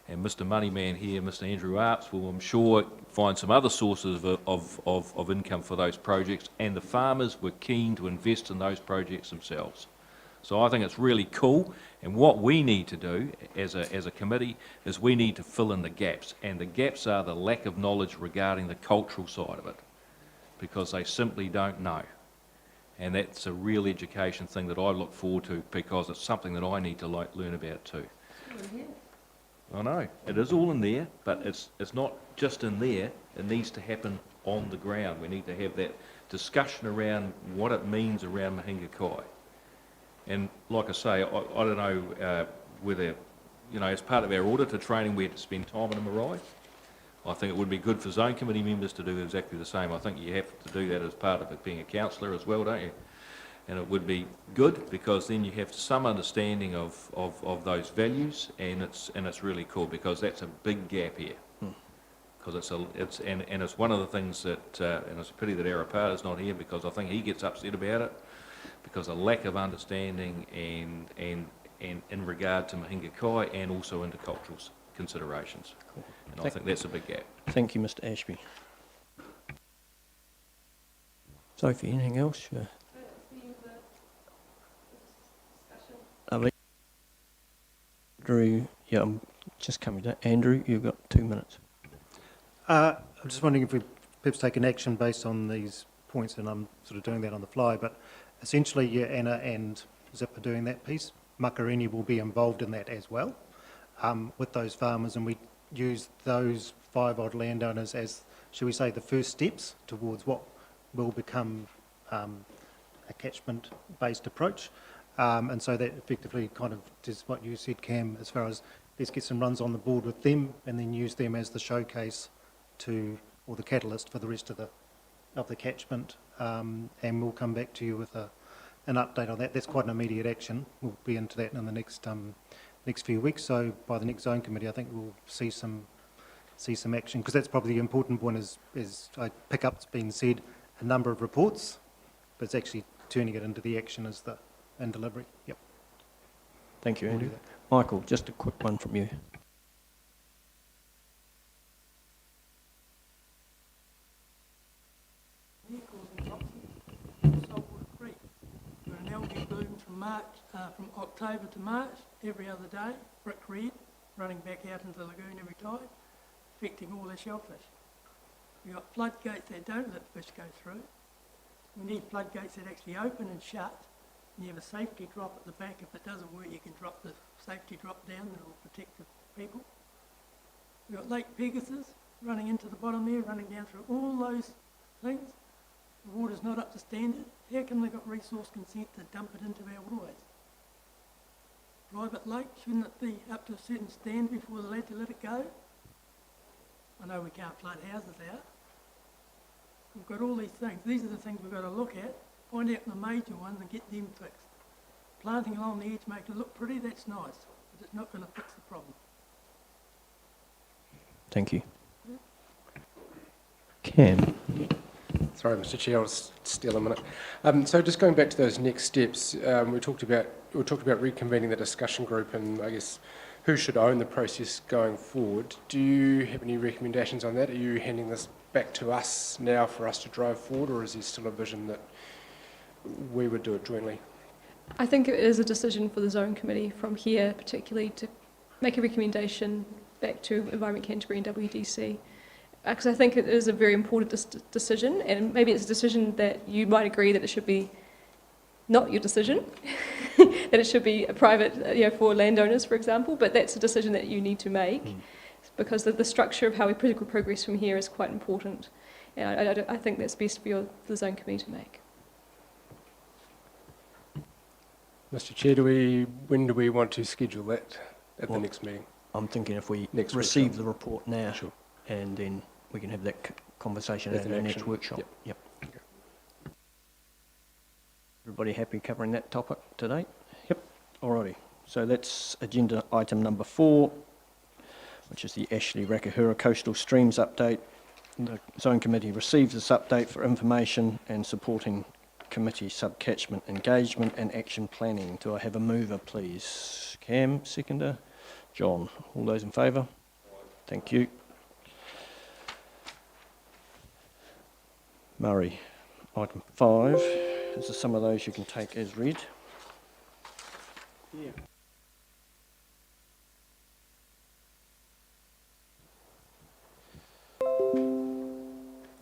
F: And Mr Moneyman here, Mr Andrew Arps, will I'm sure find some other sources of income for those projects, and the farmers were keen to invest in those projects themselves. So I think it's really cool, and what we need to do as a committee is we need to fill in the gaps, and the gaps are the lack of knowledge regarding the cultural side of it, because they simply don't know. And that's a real education thing that I look forward to, because it's something that I need to learn about too. I know, it is all in there, but it's not just in there, it needs to happen on the ground. We need to have that discussion around what it means around Mahinga Kai. And like I say, I don't know whether, you know, as part of our auditor training we had to spend time on a marae. I think it would be good for zone committee members to do exactly the same. I think you have to do that as part of it being a councillor as well, don't you? And it would be good because then you have some understanding of those values, and it's really cool because that's a big gap here. Because it's one of the things that, and it's a pity that Arapata's not here because I think he gets upset about it, because of lack of understanding and in regard to Mahinga Kai and also intercultural considerations. Cool. And I think that's a big gap.
A: Thank you, Mr Ashby. Sophie, anything else? Andrew, yeah, I'm just coming to Andrew, you've got 2 minutes.
I: I'm just wondering if we perhaps take an action based on these points, and I'm sort of doing that on the fly, but essentially, yeah, Anna and Zip are doing that piece. Makarini will be involved in that as well, with those farmers, and we use those 5 odd landowners as, shall we say, the first steps towards what will become a catchment-based approach. And so that effectively kind of is what you said, Cam, as far as let's get some runs on the board with them and then use them as the showcase to, or the catalyst for the rest of the catchment. And we'll come back to you with an update on that. That's quite an immediate action. We'll be into that in the next few weeks. So by the next zone committee, I think we'll see some action, because that's probably the important point. Is I pick up what's been said, a number of reports, but it's actually turning it into the action as the in delivery. Yep.
A: Thank you,
I: We'll do
A: Andrew.
I: that.
A: Michael, just a quick one from you.
K: Sapore Creek. Got an algae bloom from October to March, every other day, brick red, running back out into the lagoon every tide, affecting all the shellfish. We've got floodgates that don't let fish go through. We need floodgates that actually open and shut. And you have a safety drop at the back. If it doesn't work, you can drop the safety drop down that will protect the people. We've got Lake Pegasus running into the bottom there, running down through all those things. The water's not up to standard. How come they got resource consent to dump it into our waterways? Private lake, shouldn't it be up to a certain standard before they're allowed to let it go? I know we can't flood houses out. We've got all these things. These are the things we've got to look at, find out the major ones and get them fixed. Planting along the edge, making it look pretty, that's nice, but it's not going to fix the problem.
A: Thank you. Cam.
D: Sorry, Mr. Chair, I'll steal a minute. So just going back to those next steps, we talked about reconvening the discussion group and I guess who should own the process going forward. Do you have any recommendations on that? Are you handing this back to us now for us to drive forward, or is there still a vision that we would do it jointly?
E: I think it is a decision for the Zone Committee from here, particularly to make a recommendation back to Environment Canterbury and WDC. Because I think it is a very important decision, and maybe it's a decision that you might agree that it should be not your decision, that it should be a private, for landowners, for example, but that's a decision that you need to make because the structure of how we progress from here is quite important. And I think that's best for the Zone Committee to make.
D: Mr. Chair, when do we want to schedule that at the next meeting?
A: I'm thinking if we
D: Next
A: receive
D: workshop.
A: the report now,
D: Sure.
A: and then we can have that conversation
D: As
A: at
D: an
A: our
D: action.
A: next workshop.
D: Yep.
A: Yep. Everybody happy covering that topic today?
D: Yep.
A: Alrighty. So that's agenda item number 4, which is the Ashley Rakahura Coastal Streams update. The Zone Committee receives this update for information and supporting committee subcatchment engagement and action planning. Do I have a mover, please? Cam, seconder. John. All those in favour? Thank you. Murray. Item 5. Is there some of those you can take as read?
B: Yeah.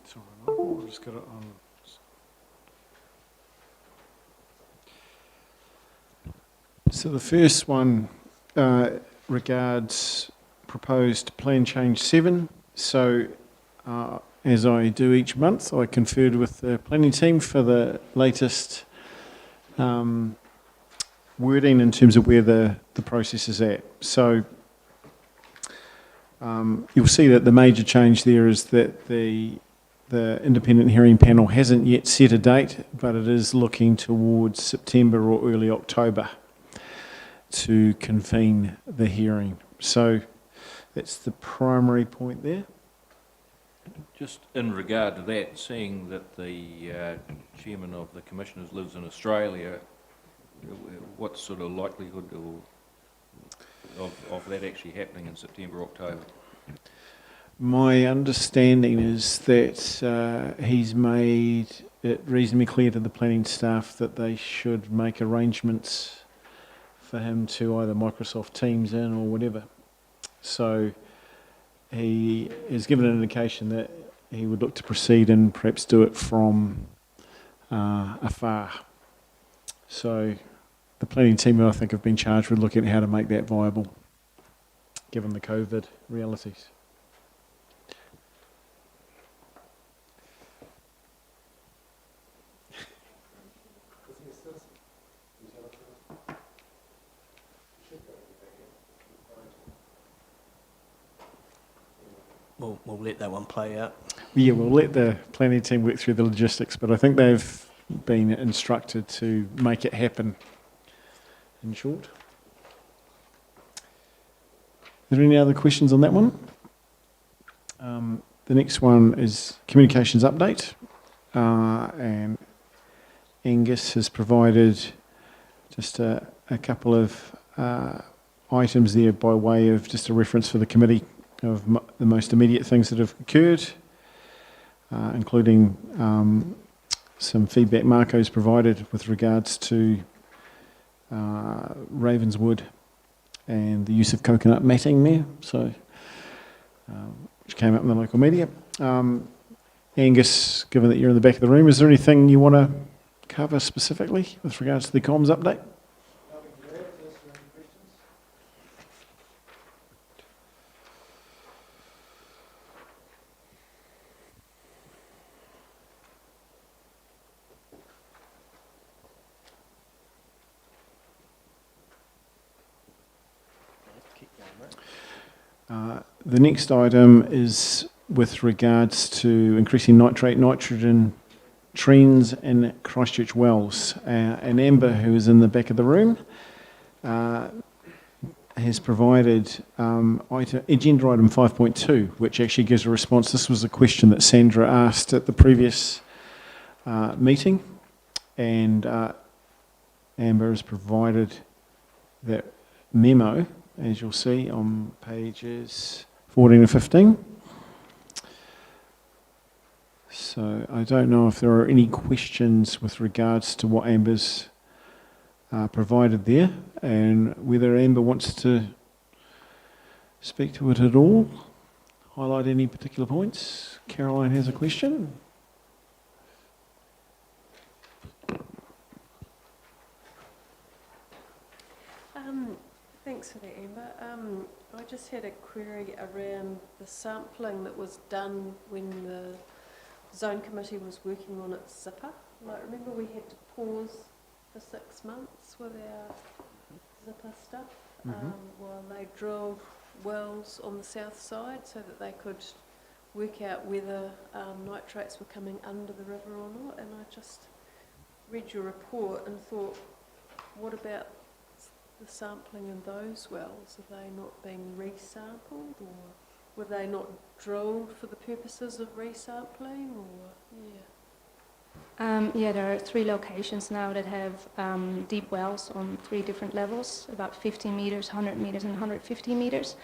B: Sorry, Michael, I've just got it on. So the first one regards proposed plan change 7. So as I do each month, I conferred with the planning team for the latest wording in terms of where the process is at. So you'll see that the major change there is that the independent hearing panel hasn't yet set a date, but it is looking towards September or early October to convene the hearing. So that's the primary point there.
F: Just in regard to that, seeing that the chairman of the commissioners lives in Australia, what sort of likelihood of that actually happening in September, October?
B: My understanding is that he's made it reasonably clear to the planning staff that they should make arrangements for him to either Microsoft Teams in or whatever. So he has given an indication that he would look to proceed and perhaps do it from afar. So the planning team, I think, have been charged with looking at how to make that viable, given the COVID realities.
A: We'll let that one play out.
B: Yeah, we'll let the planning team work through the logistics, but I think they've been instructed to make it happen, in short. Are there any other questions on that one? The next one is communications update, and Angus has provided just a couple of items there by way of just a reference for the committee of the most immediate things that have occurred, including some feedback Marco's provided with regards to Ravenswood and the use of coconut matting there, so which came up in the local media. Angus, given that you're in the back of the room, is there anything you want to cover specifically with regards to the comms update? The next item is with regards to increasing nitrate nitrogen trends in Christchurch wells. And Amber, who is in the back of the room, has provided agenda item 5.2, which actually gives a response. This was a question that Sandra asked at the previous meeting, and Amber has provided that memo, as you'll see on pages 14 and 15. So I don't know if there are any questions with regards to what Amber's provided there, and whether Amber wants to speak to it at all, highlight any particular points. Caroline has a question.
J: Thanks for that, Amber. I just had a query around the sampling that was done when the Zone Committee was working on its zipper. Like, remember we had to pause for 6 months with our zipper stuff while they drilled wells on the south side so that they could work out whether nitrates were coming under the river or not. And I just read your report and thought, what about the sampling in those wells? Are they not being resampled, or were they not drilled for the purposes of resampling, or
E: Yeah, there are 3 locations now that have deep wells on 3 different levels, about 50 meters, 100 meters and 150 meters.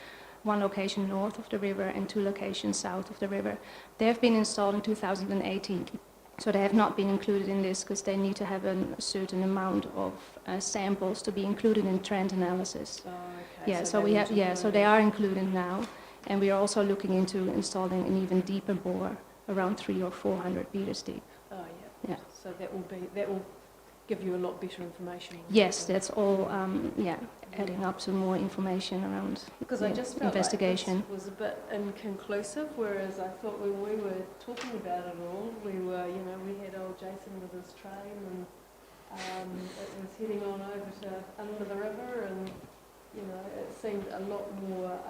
E: 1 location north of the river and 2 locations south of the river. They have been installed in 2018. So they have not been included in this because they need to have a certain amount of samples to be included in trend analysis.
J: Oh, okay.
E: Yeah, so we have, so they are included now, and we are also looking into installing an even deeper bore, around 300 or 400 meters deep.
J: Oh, yeah. So that will give you a lot better information.
E: Yes, that's all. Adding up some more information around
J: because I just felt
E: investigation.
J: Like this was a bit inconclusive, whereas I thought when we were talking about it all, we were, we had old Jason with his train, and it was heading on over to under the river, and it seemed a lot more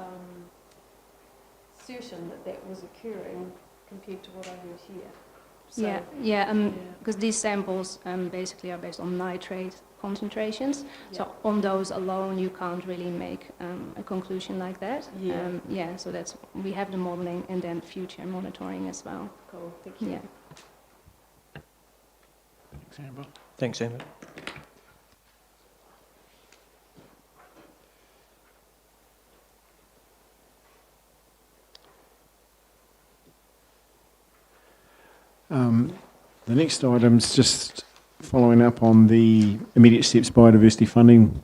J: certain that was occurring compared to what I heard here. So,
E: because these samples basically are based on nitrate concentrations. Yeah. So on those alone, you can't really make a conclusion like that. So we have the modeling and then future monitoring as well.
J: Cool, thank you.
E: Yeah.
B: Thanks, Amber.
A: Thanks, Amber.
B: The next item is just following up on the immediate steps biodiversity funding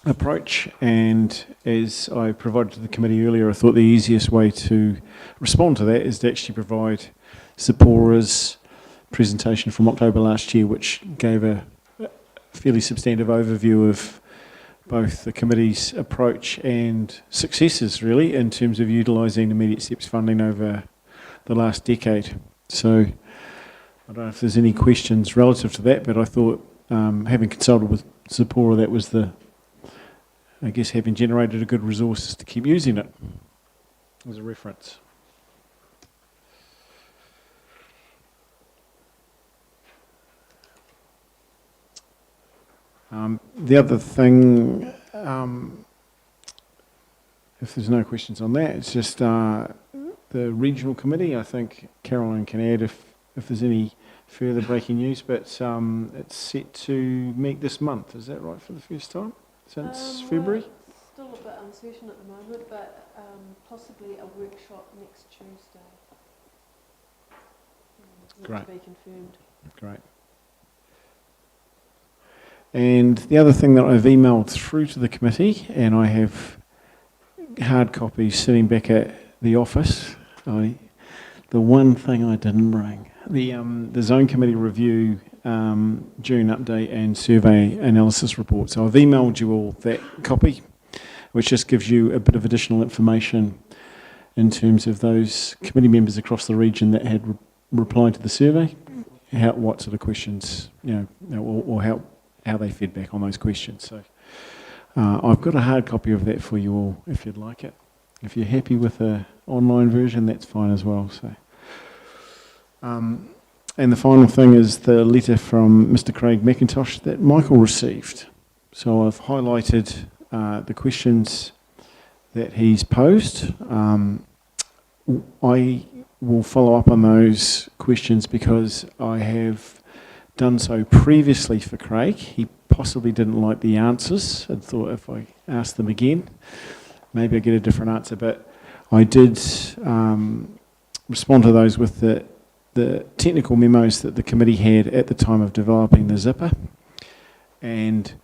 B: approach, and as I provided to the committee earlier, I thought the easiest way to respond to that is to actually provide Sapore's presentation from October last year, which gave a fairly substantive overview of both the committee's approach and successes, really, in terms of utilising immediate steps funding over the last decade. So I don't know if there's any questions relative to that, but I thought, having consulted with Sapore, that was having generated a good resource to keep using it as a reference. The other thing, if there's no questions on that, it's just the regional committee. I think Carolyn can add if there's any further breaking news, but it's set to meet this month. Is that right, for the first time since February?
J: Well, it's still a bit uncertain at the moment, but possibly a workshop next Tuesday.
B: Great.
J: To be confirmed.
B: Great. And the other thing that I've emailed through to the committee, and I have hard copies sitting back at the office. The one thing I didn't bring, the Zone Committee review June update and survey analysis report. So I've emailed you all that copy, which just gives you a bit of additional information in terms of those committee members across the region that had replied to the survey, what sort of questions, or how they fed back on those questions. So I've got a hard copy of that for you all if you'd like it. If you're happy with the online version, that's fine as well. So, and the final thing is the letter from Mr. Craig McIntosh that Michael received. So I've highlighted the questions that he's posed. I will follow up on those questions because I have done so previously for Craig. He possibly didn't like the answers and thought if I asked them again, maybe I'd get a different answer. But I did respond to those with the technical memos that the committee had at the time of developing the zipper and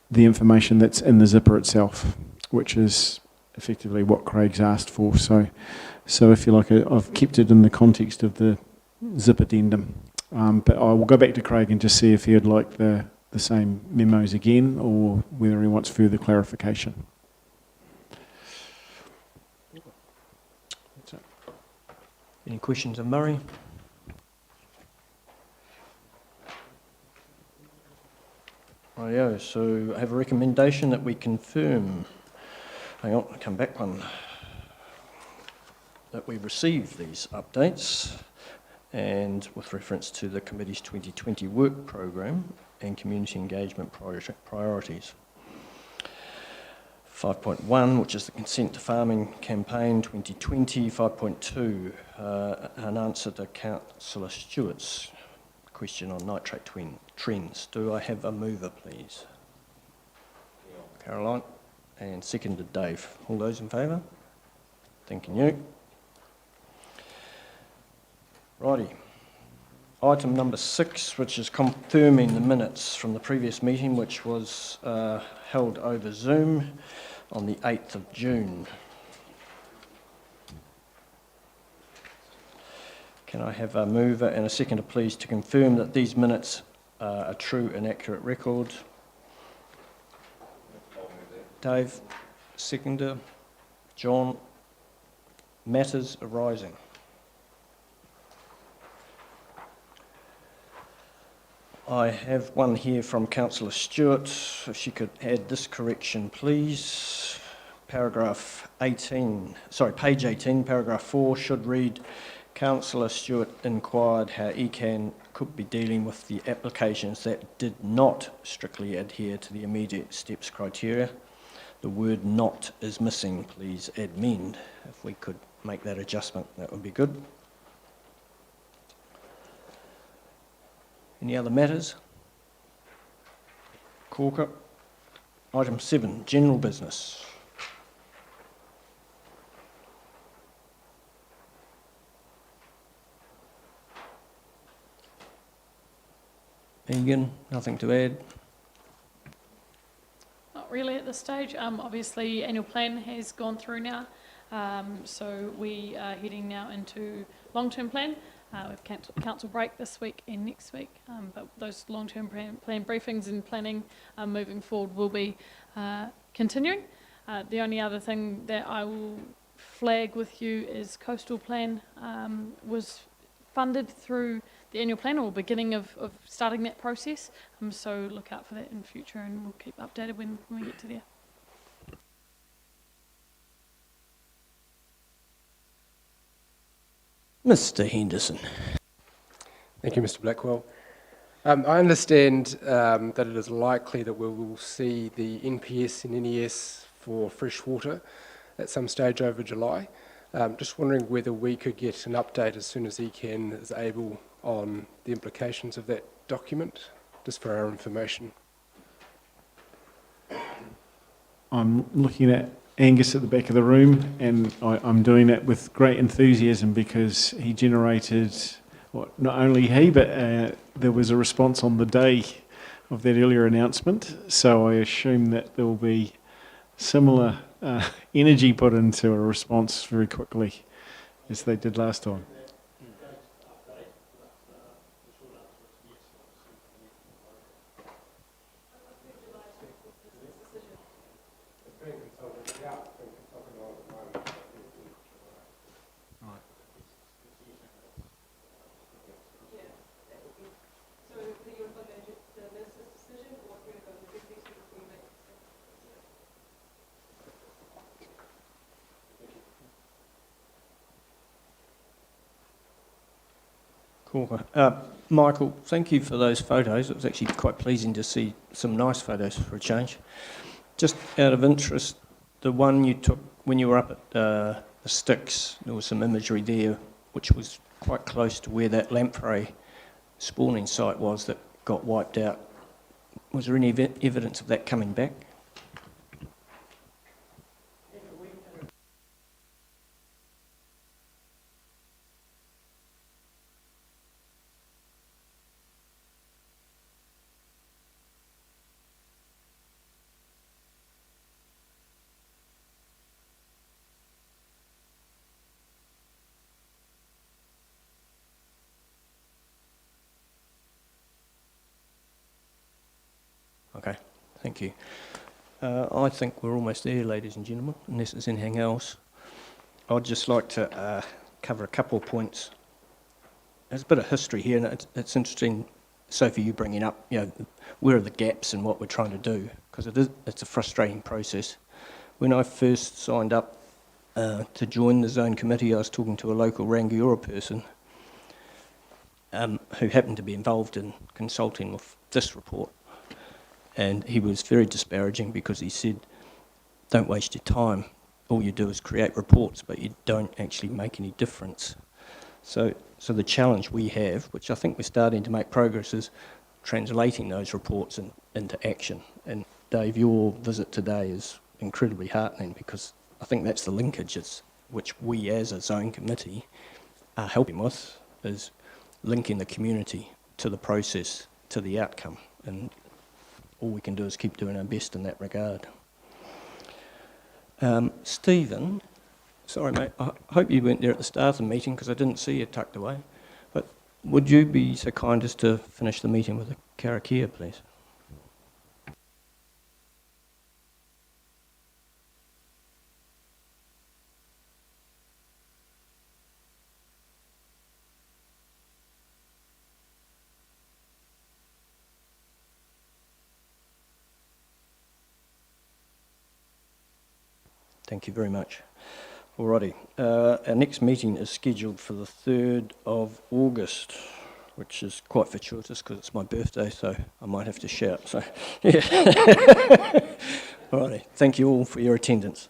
B: the information that's in the zipper itself, which is effectively what Craig's asked for. So if you like, I've kept it in the context of the zip addendum. But I will go back to Craig and just see if he'd like the same memos again or whether he wants further clarification. That's it.
A: Any questions of Murray? Rightio, so I have a recommendation that we confirm, hang on, I'll come back one, that we receive these updates and with reference to the committee's 2020 work programme and community engagement priorities. 5.1, which is the Consent to Farming Campaign 2020. 5.2, an answer to Councillor Stewart's question on nitrate trends. Do I have a mover, please? Carolyn, and seconded Dave. All those in favour? Thanking you. Righty. Item number 6, which is confirming the minutes from the previous meeting, which was held over Zoom on the 8th of June. Can I have a mover and a seconder, please, to confirm that these minutes are a true and accurate record? Dave, seconder. John, matters arising. I have one here from Councillor Stewart. If she could add this correction, please. Page 18, paragraph 4 should read, Councillor Stewart inquired how ECAN could be dealing with the applications that did not strictly adhere to the immediate steps criteria. The word not is missing, please amend. If we could make that adjustment, that would be good. Any other matters? Corker. Item 7, general business. Egan, nothing to add?
E: Not really at this stage. Obviously, annual plan has gone through now, so we are heading now into long-term plan. We've council break this week and next week, but those long-term plan briefings and planning moving forward will be continuing. The only other thing that I will flag with you is coastal plan was funded through the annual plan or beginning of starting that process, so look out for that in future and we'll keep updated when we get to there.
A: Mr. Henderson.
D: Thank you, Mr. Blackwell. I understand that it is likely that we will see the NPS and NES for freshwater at some stage over July. Just wondering whether we could get an update as soon as ECAN is able on the implications of that document, just for our information.
B: I'm looking at Angus at the back of the room, and I'm doing that with great enthusiasm because he generated, well, not only he, but there was a response on the day of that earlier announcement. So I assume that there will be similar energy put into a response very quickly as they did last time.
A: Cool. Michael, thank you for those photos. It was actually quite pleasing to see some nice photos for a change. Just out of interest, the one you took when you were up at the Sticks, there was some imagery there which was quite close to where that lamprey spawning site was that got wiped out. Was there any evidence of that coming back? Okay, thank you. I think we're almost there, ladies and gentlemen, unless there's anything else. I'd just like to cover a couple of points. There's a bit of history here, and it's interesting, Sophie, you bringing up, where are the gaps and what we're trying to do, because it's a frustrating process. When I first signed up to join the zone committee, I was talking to a local Rangiora person who happened to be involved in consulting with this report. And he was very disparaging because he said, don't waste your time. All you do is create reports, but you don't actually make any difference. So the challenge we have, which I think we're starting to make progress, is translating those reports into action. And Dave, your visit today is incredibly heartening because I think that's the linkages which we as a zone committee are helping with, is linking the community to the process, to the outcome. And all we can do is keep doing our best in that regard. Stephen, sorry mate, I hope you weren't there at the start of the meeting because I didn't see you tucked away, but would you be so kind as to finish the meeting with a karakia, please? Thank you very much. Alrighty, our next meeting is scheduled for the 3rd of August, which is quite fortuitous because it's my birthday, so I might have to shout. So, yeah. Alrighty, thank you all for your attendance.